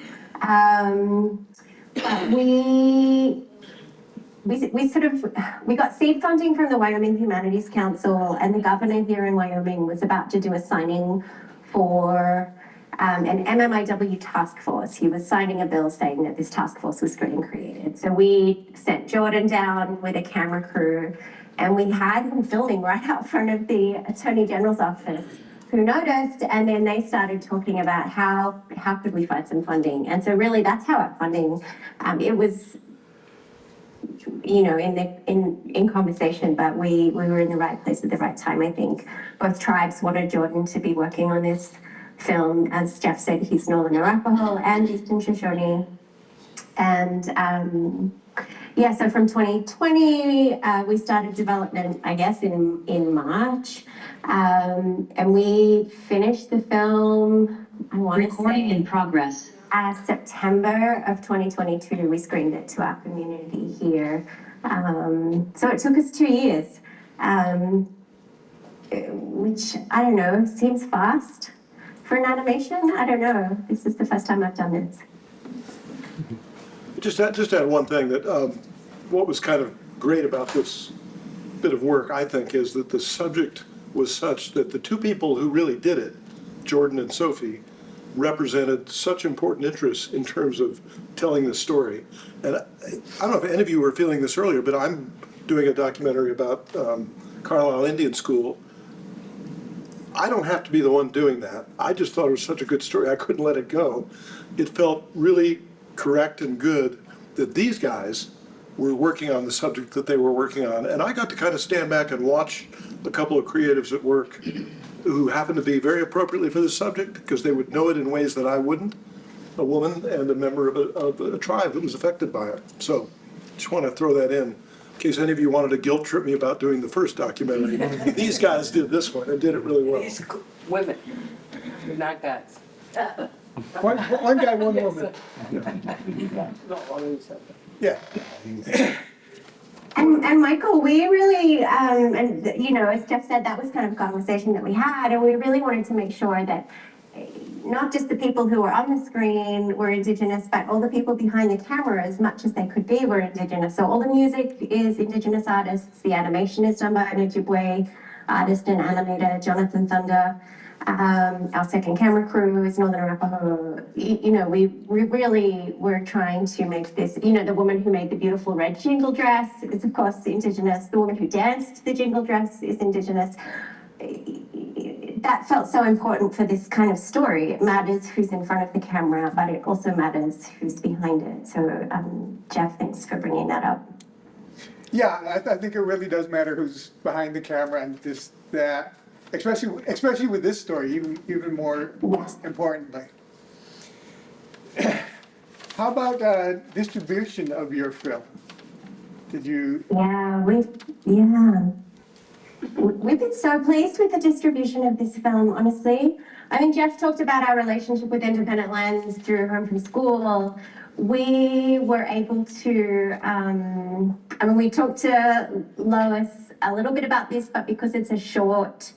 But we got seed funding from the Wyoming Humanities Council, and the governor here in Wyoming was about to do a signing for an MMIW task force. He was signing a bill saying that this task force was getting created. So we sent Jordan down with a camera crew, and we had him filming right out front of the Attorney General's office, who noticed, and then they started talking about how could we find some funding. And so really that's how our funding, it was, in conversation, but we were in the right place at the right time, I think. Both tribes wanted Jordan to be working on this film. As Jeff said, he's Northern Arapaho and Eastern Shoshone. And so from 2020, we started development, I guess, in March. And we finished the film, I want to say... Recording in progress. September of 2022, we screened it to our community here. So it took us 2 years, which, I don't know, seems fast for an animation. I don't know. This is the first time I've done this. Just add one thing, that what was kind of great about this bit of work, I think, is that the subject was such that the two people who really did it, Jordan and Sophie, represented such important interests in terms of telling the story. And I don't know if any of you were feeling this earlier, but I'm doing a documentary about Carlisle Indian School. I don't have to be the one doing that. I just thought it was such a good story, I couldn't let it go. It felt really correct and good that these guys were working on the subject that they were working on. And I got to kind of stand back and watch a couple of creatives at work who happened to be very appropriately for this subject, because they would know it in ways that I wouldn't, a woman and a member of a tribe that was affected by it. So just want to throw that in case any of you wanted to guilt trip me about doing the first documentary. These guys did this one and did it really well. Women, not guys. One guy, one woman. Yeah. And Michael, we really, as Jeff said, that was kind of a conversation that we had, and we really wanted to make sure that not just the people who were on the screen were Indigenous, but all the people behind the camera, as much as they could be, were Indigenous. So all the music is Indigenous artists, the animation is done by an Ojibwe artist and animator, Jonathan Thunder. Our second camera crew is Northern Arapaho. We really were trying to make this, the woman who made the beautiful red jingle dress is of course Indigenous. The woman who danced the jingle dress is Indigenous. that felt so important for this kind of story. It matters who's in front of the camera, but it also matters who's behind it. So, Jeff, thanks for bringing that up. Yeah, I think it really does matter who's behind the camera, and that, especially with this story, even more importantly. How about distribution of your film? Did you? Yeah, we've been so pleased with the distribution of this film, honestly. I mean, Jeff talked about our relationship with Independent Lens through Home from School. We were able to, we talked to Lois a little bit about this, but because it's a short,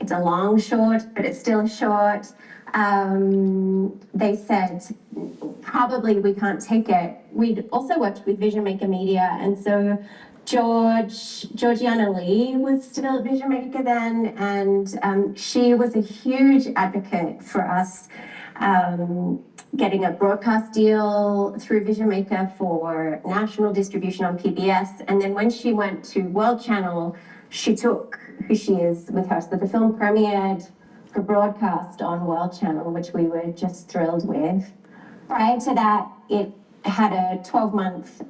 it's a long short, but it's still a short, they said, probably we can't take it. We'd also worked with Vision Maker Media, and so Georgiana Lee was still at Vision Maker then, and she was a huge advocate for us getting a broadcast deal through Vision Maker for national distribution on PBS. And then when she went to World Channel, she took Who She Is with her. So the film premiered for broadcast on World Channel, which we were just thrilled with. Prior to that, it had a 12-month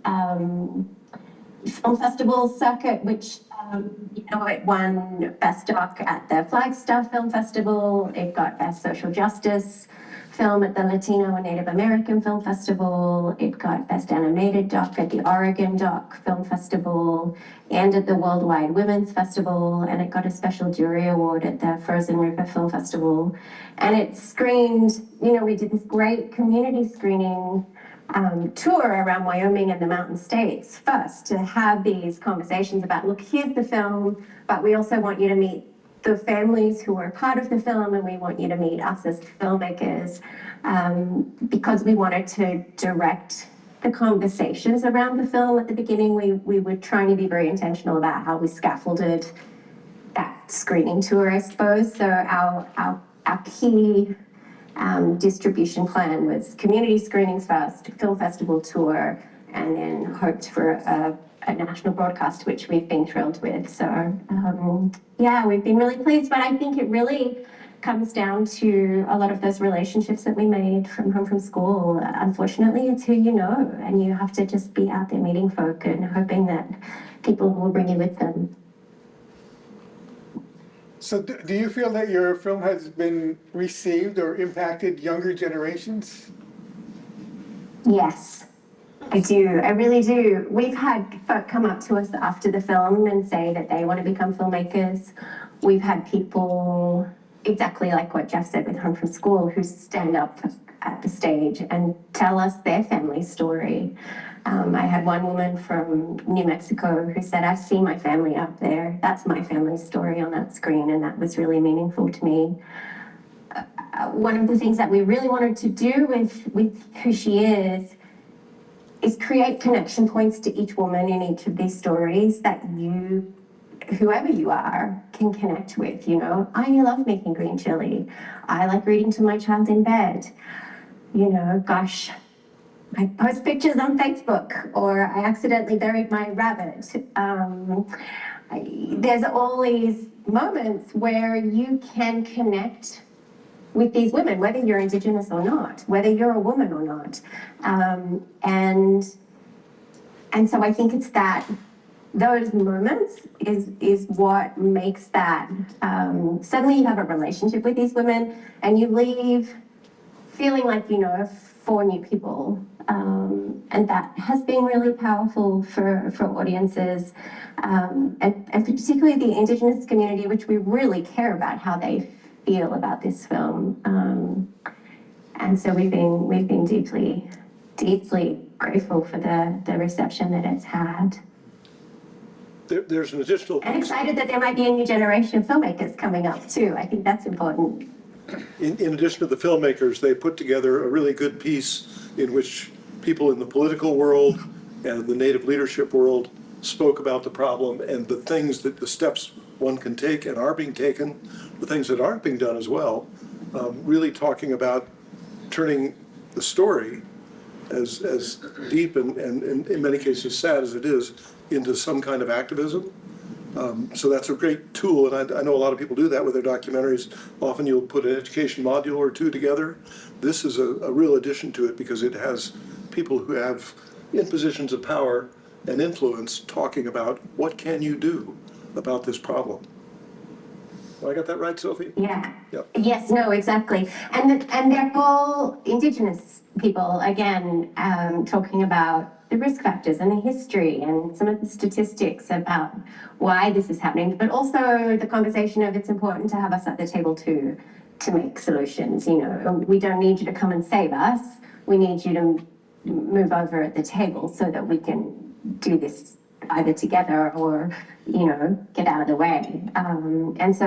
film festival circuit, which it won Best Doc at the Flagstaff Film Festival. It got Best Social Justice Film at the Latino and Native American Film Festival. It got Best Animated Doc at the Oregon Doc Film Festival and at the Worldwide Women's Festival, and it got a special jury award at the Frozen River Film Festival. And it screened, we did this great community screening tour around Wyoming and the Mountain States first to have these conversations about, look, here's the film, but we also want you to meet the families who were part of the film, and we want you to meet us as filmmakers, because we wanted to direct the conversations around the film. At the beginning, we were trying to be very intentional about how we scaffolded that screening tour, I suppose. So our key distribution plan was community screenings first, film festival tour, and then hoped for a national broadcast, which we've been thrilled with. So we've been really pleased, but I think it really comes down to a lot of those relationships that we made from Home from School. Unfortunately, it's who you know, and you have to just be out there meeting folk and hoping that people will bring you with them. So do you feel that your film has been received or impacted younger generations? Yes, I do. I really do. We've had folk come up to us after the film and say that they want to become filmmakers. We've had people, exactly like what Jeff said with Home from School, who stand up at the stage and tell us their family story. I had one woman from New Mexico who said, I've seen my family up there. That's my family's story on that screen, and that was really meaningful to me. One of the things that we really wanted to do with Who She Is create connection points to each woman in each of these stories that you, whoever you are, can connect with. I love making green chili. I like reading to my child in bed. Gosh, I post pictures on Facebook, or I accidentally buried my rabbit. There's all these moments where you can connect with these women, whether you're Indigenous or not, whether you're a woman or not. And so I think it's that those moments is what makes that, suddenly you have a relationship with these women and you leave feeling like, 4 new people. And that has been really powerful for audiences, and particularly the Indigenous community, which we really care about how they feel about this film. And so we've been deeply, deeply grateful for the reception that it's had. There's an additional... And excited that there might be a new generation of filmmakers coming up too. I think that's important. In addition to the filmmakers, they put together a really good piece in which people in the political world and the Native leadership world spoke about the problem and the things the steps one can take and are being taken, the things that aren't being done as well, really talking about turning the story, as deep and in many cases sad as it is, into some kind of activism. So that's a great tool, and I know a lot of people do that with their documentaries. Often you'll put an education module or two together. This is a real addition to it because it has people who have in positions of power and influence talking about what can you do about this problem. Well, I got that right, Sophie? Yeah. Yep. Yes, no, exactly. And they're all Indigenous people, again, talking about the risk factors and the history and some of the statistics about why this is happening, but also the conversation of it's important to have us at the table to make solutions. You know, we don't need you to come and save us. We need you to move over at the table so that we can do this either together or, you know, get out of the way. And so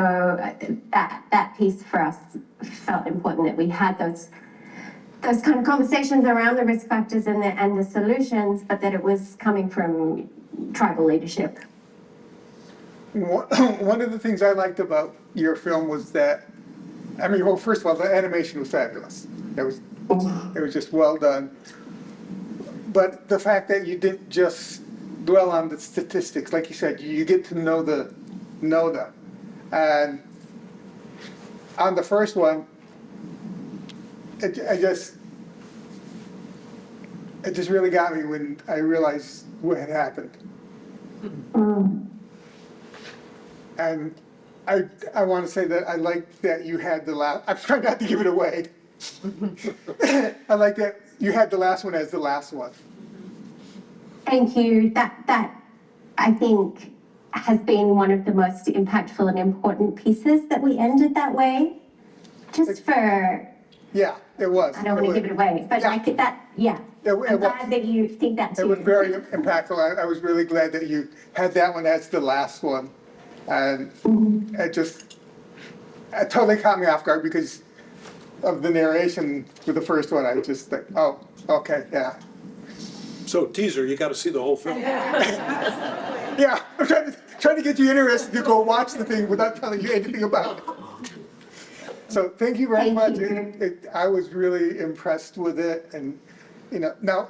that piece for us felt important, that we had those kind of conversations around the risk factors and the solutions, but that it was coming from tribal leadership. One of the things I liked about your film was that, I mean, well, first of all, the animation was fabulous. It was just well done. But the fact that you didn't just dwell on the statistics, like you said, you get to know them. And on the first one, it just really got me when I realized what had happened. And I want to say that I like that you had the last, I'm trying not to give it away. I like that you had the last one as the last one. Thank you. That I think has been one of the most impactful and important pieces that we ended that way. Just for... Yeah, it was. I don't want to give it away, but like that, yeah. I'm glad that you think that too. It was very impactful. I was really glad that you had that one as the last one. And it totally caught me off guard because of the narration with the first one. I was just like, oh, okay, yeah. So teaser, you got to see the whole film. Yeah, I'm trying to get you interested to go watch the thing without telling you anything about it. So thank you very much. I was really impressed with it, and you know, now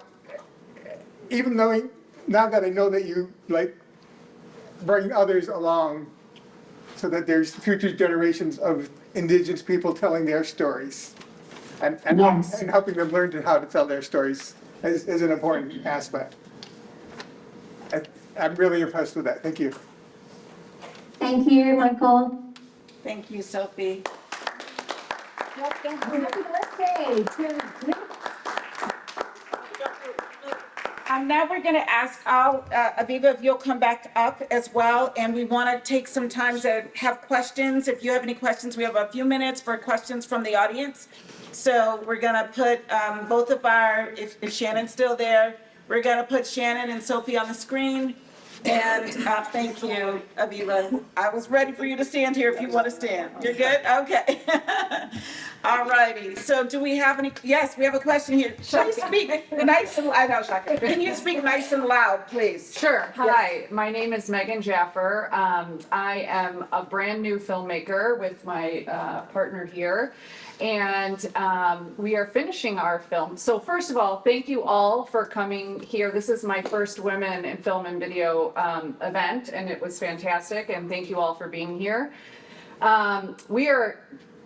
that I know that you like bring others along, so that there's future generations of Indigenous people telling their stories, and helping them learn how to tell their stories is an important aspect. I'm really impressed with that. Thank you. Thank you, Michael. Thank you, Sophie. Happy birthday to you. Now we're going to ask Aviva, if you'll come back up as well, and we want to take some time to have questions. If you have any questions, we have a few minutes for questions from the audience. So we're going to put both of if Shannon's still there, we're going to put Shannon and Sophie on the screen. And thank you, Aviva. I was ready for you to stand here if you want to stand. You're good? Okay. All righty. So do we have any? Yes, we have a question here. Please speak nice and loud. Can you speak nice and loud, please? Sure. Hi, my name is Megan Jaffer. I am a brand new filmmaker with my partner here. And we are finishing our film. So first of all, thank you all for coming here. This is my first Women in Film and Video event, and it was fantastic. And thank you all for being here. We are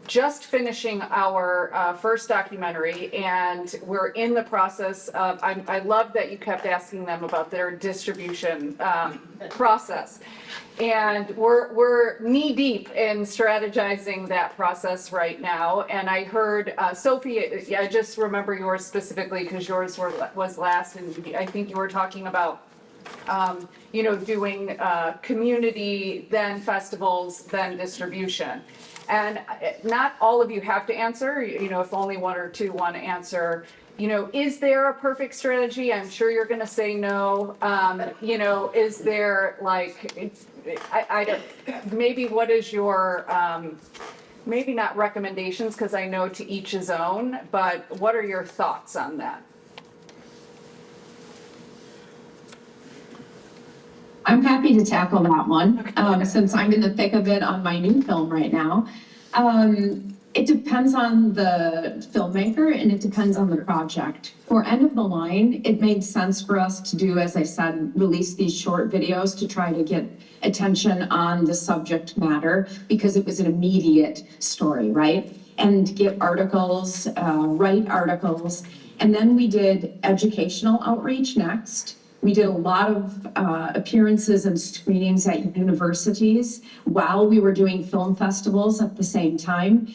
just finishing our first documentary, and we're in the process of, I love that you kept asking them about their distribution process. And we're knee deep in strategizing that process right now. And I heard, Sophie, I just remember yours specifically because yours was last, and I think you were talking about doing community, then festivals, then distribution. And not all of you have to answer, if only one or two want to answer, is there a perfect strategy? I'm sure you're going to say no. Is there I don't, maybe what is your, maybe not recommendations, because I know to each his own, but what are your thoughts on that? I'm happy to tackle that one, since I'm in the thick of it on my new film right now. It depends on the filmmaker and it depends on the project. For End of the Line, it made sense for us to do, as I said, release these short videos to try to get attention on the subject matter because it was an immediate story, right? And get articles, write articles. And then we did educational outreach next. We did a lot of appearances and screenings at universities while we were doing film festivals at the same time.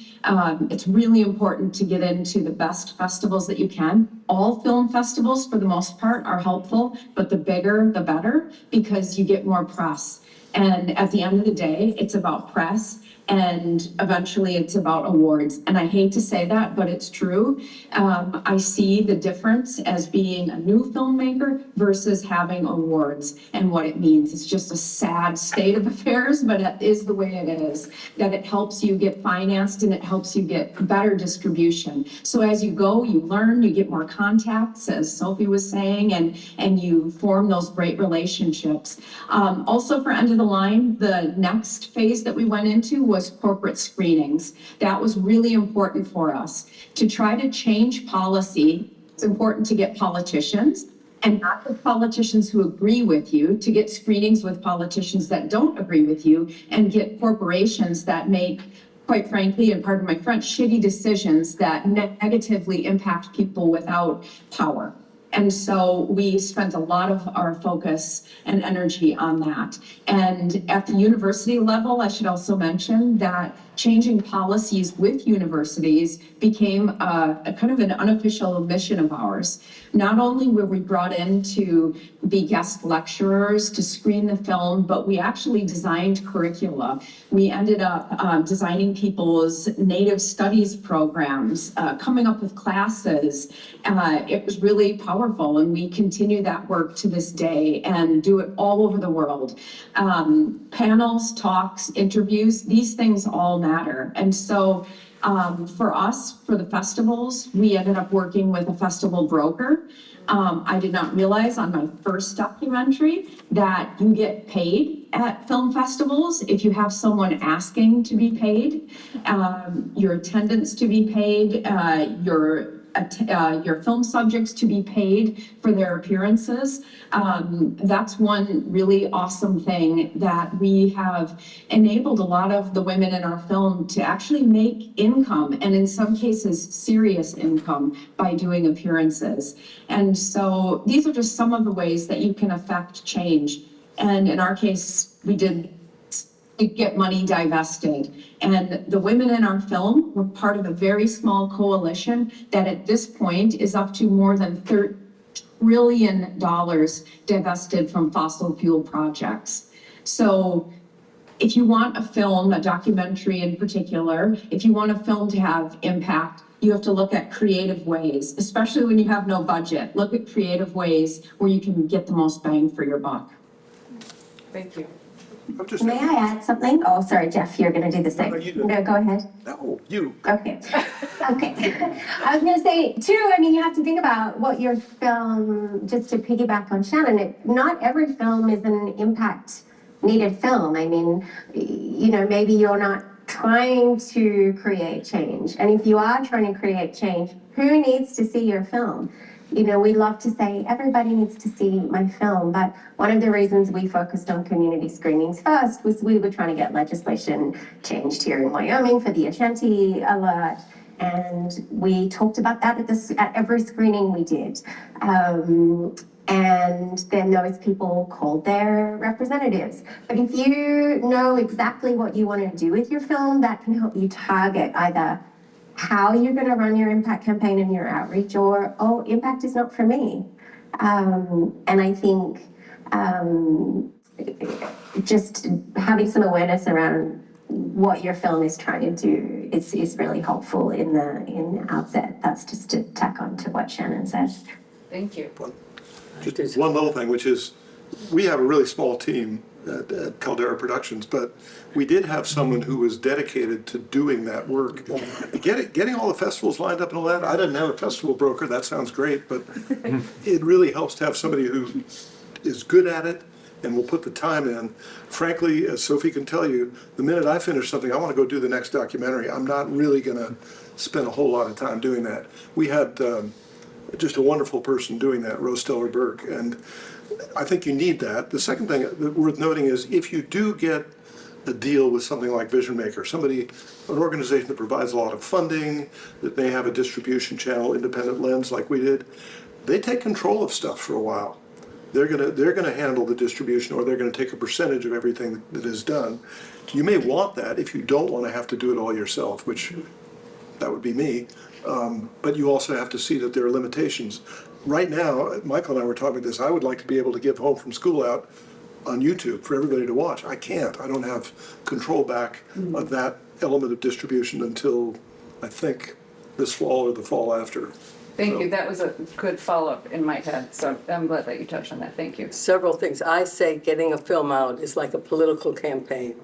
It's really important to get into the best festivals that you can. All film festivals, for the most part, are helpful, but the bigger, the better, because you get more press. And at the end of the day, it's about press. And eventually it's about awards. And I hate to say that, but it's true. I see the difference as being a new filmmaker versus having awards and what it means. It's just a sad state of affairs, but it is the way it is, that it helps you get financed and it helps you get better distribution. So as you go, you learn, you get more contacts, as Sophie was saying, and you form those great relationships. Also for End of the Line, the next phase that we went into was corporate screenings. That was really important for us to try to change policy. It's important to get politicians and not the politicians who agree with you, to get screenings with politicians that don't agree with you, and get corporations that make, quite frankly, and pardon my French, shitty decisions that negatively impact people without power. And so we spent a lot of our focus and energy on that. And at the university level, I should also mention that changing policies with universities became a kind of an unofficial mission of ours. Not only were we brought in to be guest lecturers to screen the film, but we actually designed curricula. We ended up designing people's Native studies programs, coming up with classes. It was really powerful, and we continue that work to this day and do it all over the world. Panels, talks, interviews, these things all matter. And so for us, for the festivals, we ended up working with a festival broker. I did not realize on my first documentary that you get paid at film festivals if you have someone asking to be paid, your attendance to be paid, your film subjects to be paid for their appearances. That's one really awesome thing that we have enabled a lot of the women in our film to actually make income, and in some cases serious income, by doing appearances. And so these are just some of the ways that you can affect change. And in our case, we did get money divested. And the women in our film were part of a very small coalition that at this point is up to more than $30 trillion divested from fossil fuel projects. So if you want a film, a documentary in particular, if you want a film to have impact, you have to look at creative ways, especially when you have no budget. Look at creative ways where you can get the most bang for your buck. Thank you. May I add something? Oh, sorry, Jeff, you're going to do the same. No, go ahead. No, you. Okay. Okay. I was going to say, too, I mean, you have to think about what your film, just to piggyback on Shannon, not every film is an impact needed film. I mean, you know, maybe you're not trying to create change. And if you are trying to create change, who needs to see your film? You know, we love to say everybody needs to see my film, but one of the reasons we focused on community screenings first was we were trying to get legislation changed here in Wyoming for the Ashanti alert, and we talked about that at every screening we did. And then those people called their representatives. But if you know exactly what you want to do with your film, that can help you target either how you're going to run your impact campaign and your outreach, or, oh, impact is not for me. And I think just having some awareness around what your film is trying to do is really helpful in the outset. That's just to tack on to what Shannon said. Thank you. Just one little thing, which is we have a really small team at Caldera Productions, but we did have someone who was dedicated to doing that work. Getting all the festivals lined up and all that, I didn't have a festival broker, that sounds great, but it really helps to have somebody who is good at it and we'll put the time in. Frankly, as Sophie can tell you, the minute I finish something, I want to go do the next documentary. I'm not really going to spend a whole lot of time doing that. We had just a wonderful person doing that, Rose Stellar-Burke, and I think you need that. The second thing worth noting is if you do get a deal with something like Vision Maker, an organization that provides a lot of funding, that may have a distribution channel, independent lens like we did, they take control of stuff for a while. They're gonna handle the distribution, or they're gonna take a percentage of everything that is done. You may want that if you don't want to have to do it all yourself, which that would be me. But you also have to see that there are limitations. Right now, Michael and I were talking about this. I would like to be able to give Home from School out on YouTube for everybody to watch. I can't. I don't have control back of that element of distribution until I think this fall or the fall after. Thank you. That was a good follow-up in my head, so I'm glad that you touched on that. Thank you. Several things. I say getting a film out is like a political campaign.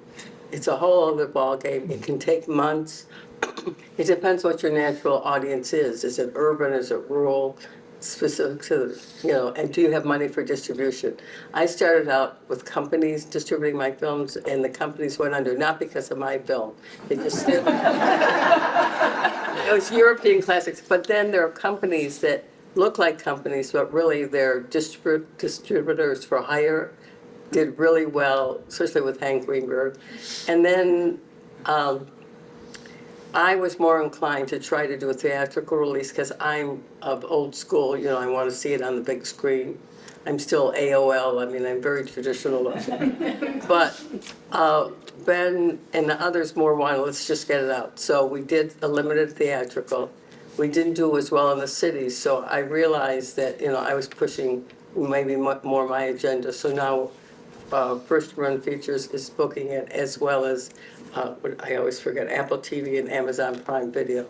It's a whole other ballgame. It can take months. It depends what your natural audience is. Is it urban? Is it rural? Specific to, and do you have money for distribution? I started out with companies distributing my films, and the companies went under, not because of my film. They just did. It was European classics, but then there are companies that look like companies, but really they're distributors for hire, did really well, especially with Hank Greenberg. And then I was more inclined to try to do a theatrical release because I'm of old school, I want to see it on the big screen. I'm still AOL, I'm very traditional. But Ben and the others more wanted, let's just get it out. So we did a limited theatrical. We didn't do as well in the cities, so I realized that, I was pushing maybe more my agenda. So now First Run Features is booking it, as well as I always forget, Apple TV and Amazon Prime Video,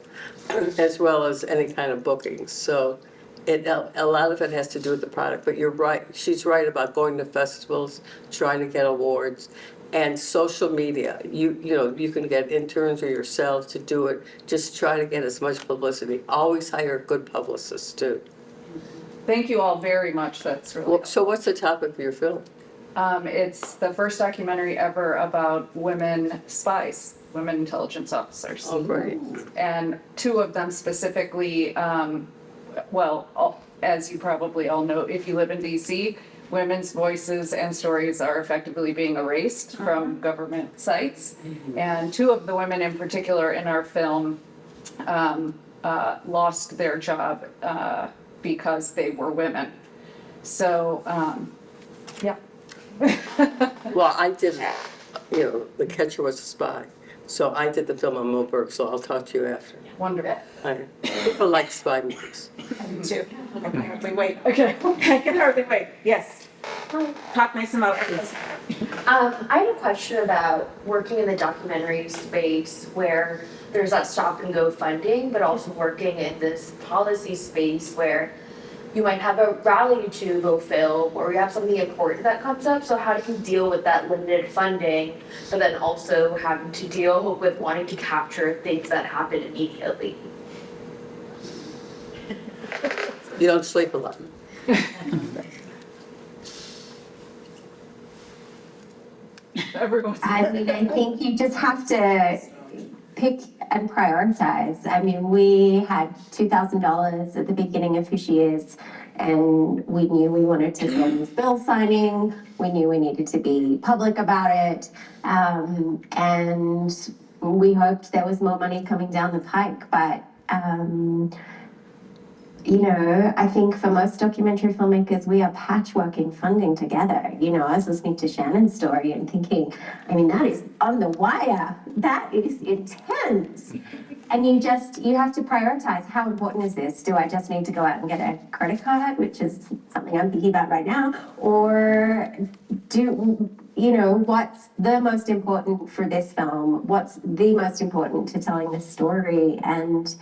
as well as any kind of bookings. So a lot of it has to do with the product, but you're right. She's right about going to festivals, trying to get awards, and social media. You can get interns or yourselves to do it. Just try to get as much publicity. Always hire good publicists too. Thank you all very much. That's really So what's the topic of your film? It's the first documentary ever about women spies, women intelligence officers. Oh, great. And two of them specifically, as you probably all know, if you live in DC, women's voices and stories are effectively being erased from government sites. And two of the women in particular in our film lost their job because they were women. So, yeah. Well, I did, The Catcher Was a Spy. So I did the film on Moberg, so I'll talk to you after. Wonderful. People like spy movies. Me too. I can hardly wait. Okay. I can hardly wait. Yes. Talk nice and loud, please. I had a question about working in the documentary space where there's that stop and go funding, but also working in this policy space where you might have a rally to go film or you have something important that comes up. So how do you deal with that limited funding, but then also having to deal with wanting to capture things that happen immediately? You don't sleep a lot. I think you just have to pick and prioritize. We had $2,000 at the beginning of this year, and we knew we wanted to do this bill signing. We knew we needed to be public about it, and we hoped there was more money coming down the pike. But I think for most documentary filmmakers, we are patchworking funding together. I was listening to Shannon's story and thinking, that is on the wire. That is intense. And you have to prioritize, how important is this? Do I just need to go out and get a credit card, which is something I'm thinking about right now? Or what's the most important for this film? What's the most important to telling this story and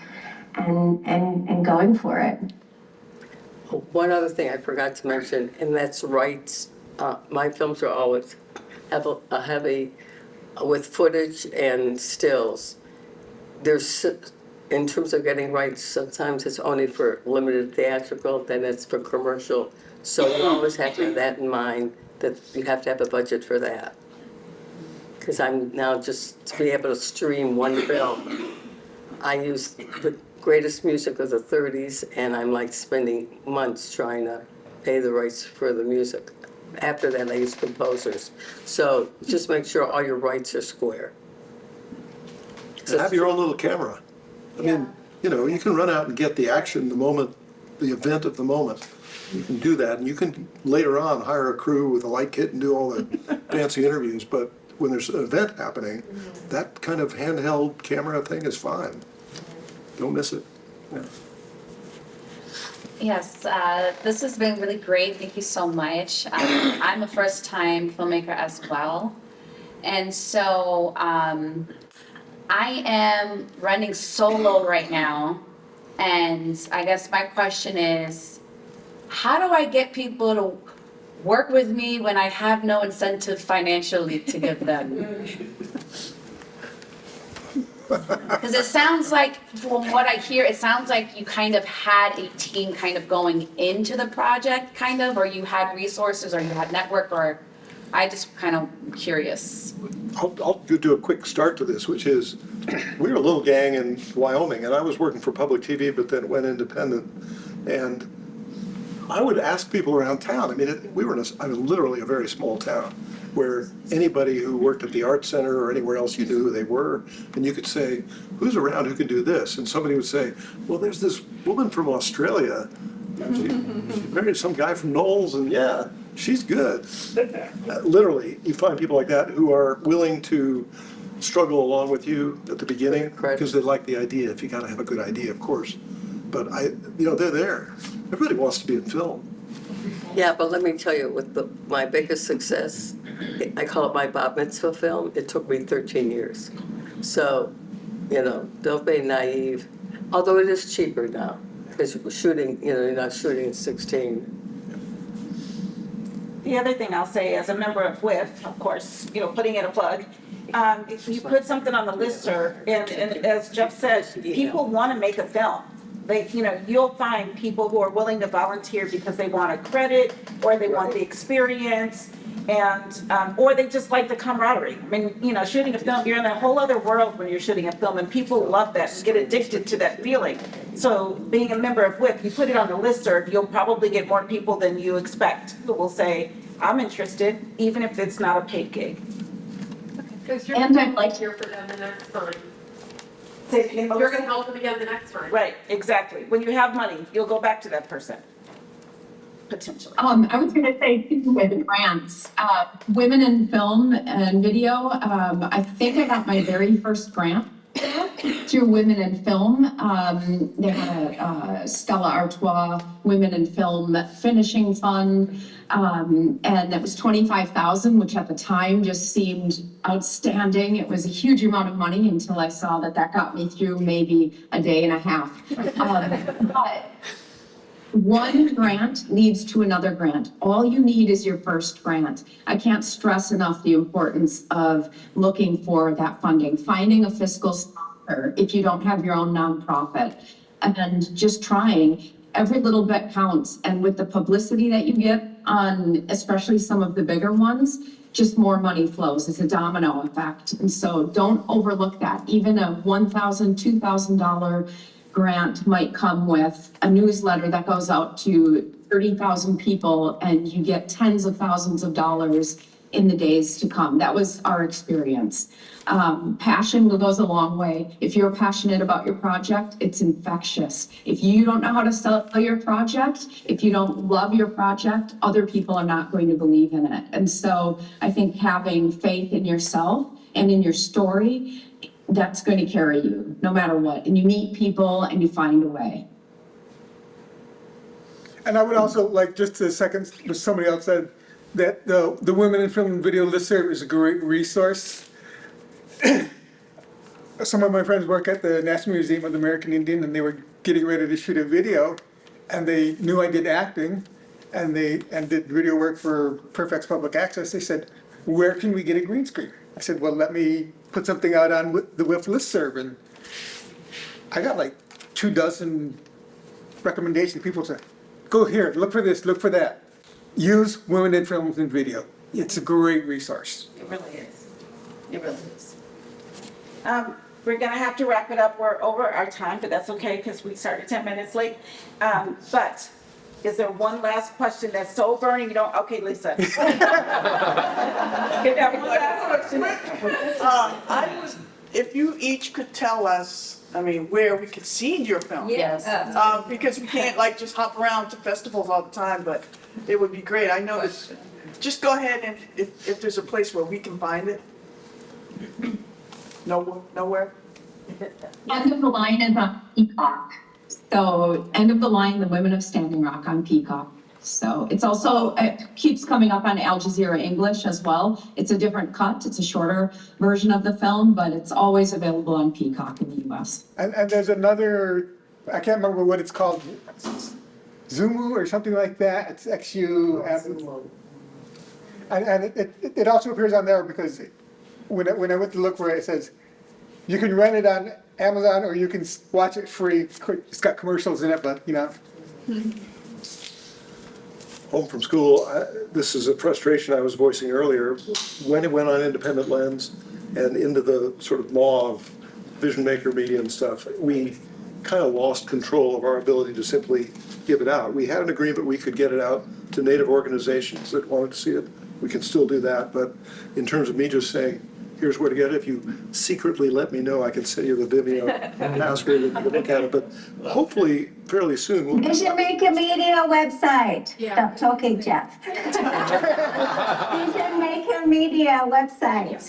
going for it? One other thing I forgot to mention, and that's rights. My films are always heavy with footage and stills. There's, in terms of getting rights, sometimes it's only for limited theatrical, then it's for commercial. So you always have to have that in mind that you have to have a budget for that. Because I'm now just to be able to stream one film. I use the greatest music of the 30s, and I'm like spending months trying to pay the rights for the music. After that, I use composers. So just make sure all your rights are square. And have your own little camera. I mean, you know, you can run out and get the action, the moment, the event of the moment. You can do that, and you can later on hire a crew with a light kit and do all the fancy interviews. But when there's an event happening, that kind of handheld camera thing is fine. Don't miss it. Yeah. Yes, this has been really great. Thank you so much. I'm a first-time filmmaker as well. And so I am running solo right now. And I guess my question is, how do I get people to work with me when I have no incentive financially to give them? Because it sounds like, from what I hear, it sounds like you kind of had a team kind of going into the project, kind of, or you had resources, or you had network, or I just kind of curious. I'll do a quick start to this, which is, we were a little gang in Wyoming, and I was working for public TV, but then went independent. And I would ask people around town. I mean, we were literally a very small town, where anybody who worked at the art center or anywhere else, you knew who they were, and you could say, who's around who can do this? And somebody would say, well, there's this woman from Australia. She married some guy from Knowles, and yeah, she's good. Literally, you find people like that who are willing to struggle along with you at the beginning because they like the idea. If you got to have a good idea, of course. But they're there. Everybody wants to be in film. Yeah, but let me tell you, with my biggest success, I call it my bat mitzvah film. It took me 13 years. So, don't be naive. Although it is cheaper now, because shooting, you're not shooting at 16. The other thing I'll say, as a member of WIFV, of course, putting in a plug, if you put something on the listserv, and as Jeff said, people want to make a film. You'll find people who are willing to volunteer because they want a credit, or they want the experience, and or they just like the camaraderie. I mean, shooting a film, you're in a whole other world when you're shooting a film, and people love that and get addicted to that feeling. So being a member of WIFV, you put it on the listserv, you'll probably get more people than you expect who will say, I'm interested, even if it's not a paid gig. Because you're going to here for them the next time. You're going to help them again the next time. Right, exactly. When you have money, you'll go back to that person, potentially. I was going to say, too, with grants, women in film and video, I think I got my very first grant through Women in Film. They had a Stella Artois Women in Film Finishing Fund, and that was $25,000, which at the time just seemed outstanding. It was a huge amount of money until I saw that got me through maybe a day and a half. But one grant leads to another grant. All you need is your first grant. I can't stress enough the importance of looking for that funding, finding a fiscal sponsor if you don't have your own nonprofit, and just trying. Every little bit counts. And with the publicity that you get on especially some of the bigger ones, just more money flows. It's a domino effect. And so don't overlook that. Even a $1,000, $2,000 grant might come with a newsletter that goes out to 30,000 people, and you get tens of thousands of dollars in the days to come. That was our experience. Passion goes a long way. If you're passionate about your project, it's infectious. If you don't know how to sell your project, if you don't love your project, other people are not going to believe in it. And so I think having faith in yourself and in your story, that's going to carry you no matter what. And you meet people and you find a way. And I would also like, just to second what somebody else said, that the Women in Film and Video listserv is a great resource. Some of my friends work at the National Museum of the American Indian, and they were getting ready to shoot a video, and they knew I did acting, and did video work for Perfect's Public Access. They said, where can we get a green screen? I said, well, let me put something out on the WIFV listserv, and I got like 24 recommendations. People said, go here, look for this, look for that. use women in films and video. It's a great resource. It really is. It really is. We're gonna have to wrap it up. We're over our time, but that's okay because we started 10 minutes late. But is there one last question that's so burning you don't, okay, Lisa. If you each could tell us, I mean, where we could see your film. Yes. Because we can't like just hop around to festivals all the time, but it would be great. I know that, just go ahead and if there's a place where we can find it. Nowhere? End of the Line is on Peacock. So End of the Line, The Women of Standing Rock on Peacock. So it's also, it keeps coming up on Al Jazeera English as well. It's a different cut. It's a shorter version of the film, but it's always available on Peacock in the US. And there's another, I can't remember what it's called, Zumu or something like that. It's XU. And it also appears on there because when I went to look for it, it says you can rent it on Amazon or you can watch it free. It's got commercials in it, but you know. Home from school, this is a frustration I was voicing earlier. When it went on Independent Lens and into the sort of maw of Vision Maker Media and stuff, we kind of lost control of our ability to simply give it out. We had an agreement we could get it out to Native organizations that wanted to see it. We can still do that, but in terms of me just saying, here's where to get it, if you secretly let me know, I can send you the Vimeo password and you can look at it, but hopefully fairly soon. We'll Vision Maker Media website. Stop talking, Jeff. Vision Maker Media website.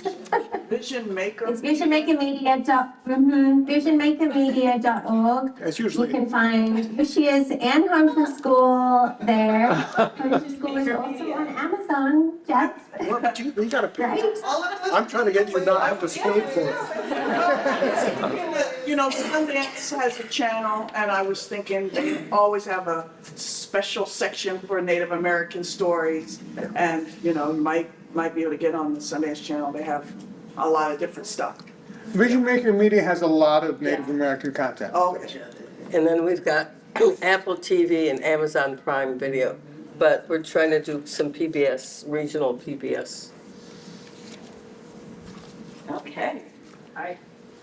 Vision Maker? It's visionmakermedia.org. As usually. You can find Lucia's and Home from School there. Home from School is also on Amazon, Jeff. Well, but you gotta pick. Right? I'm trying to get you not have to speak for it. You know, Sundance has a channel, and I was thinking they always have a special section for Native American stories. And, you know, you might be able to get on the Sundance channel. They have a lot of different stuff. Vision Maker Media has a lot of Native American content. Okay. And then we've got Apple TV and Amazon Prime Video, but we're trying to do some PBS, regional PBS. Okay.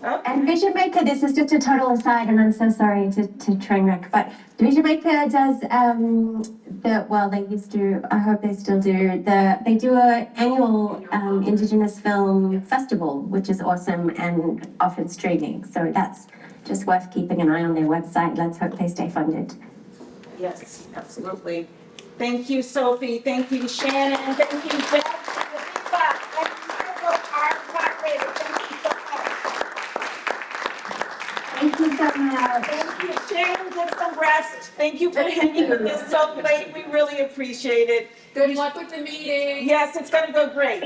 And Vision Maker, this is just a total aside, and I'm so sorry to train wreck, but Vision Maker does they used to, I hope they still do, they do an annual Indigenous film festival, which is awesome and offered streaming. So that's just worth keeping an eye on their website. Let's hope they stay funded. Yes, absolutely. Thank you, Sophie. Thank you, Shannon. Thank you, Jeff. Thank you so much. Thank you, Shannon. Get some rest. Thank you for hanging with us so late. We really appreciate it. Good luck with the meeting. Yes, it's going to go great.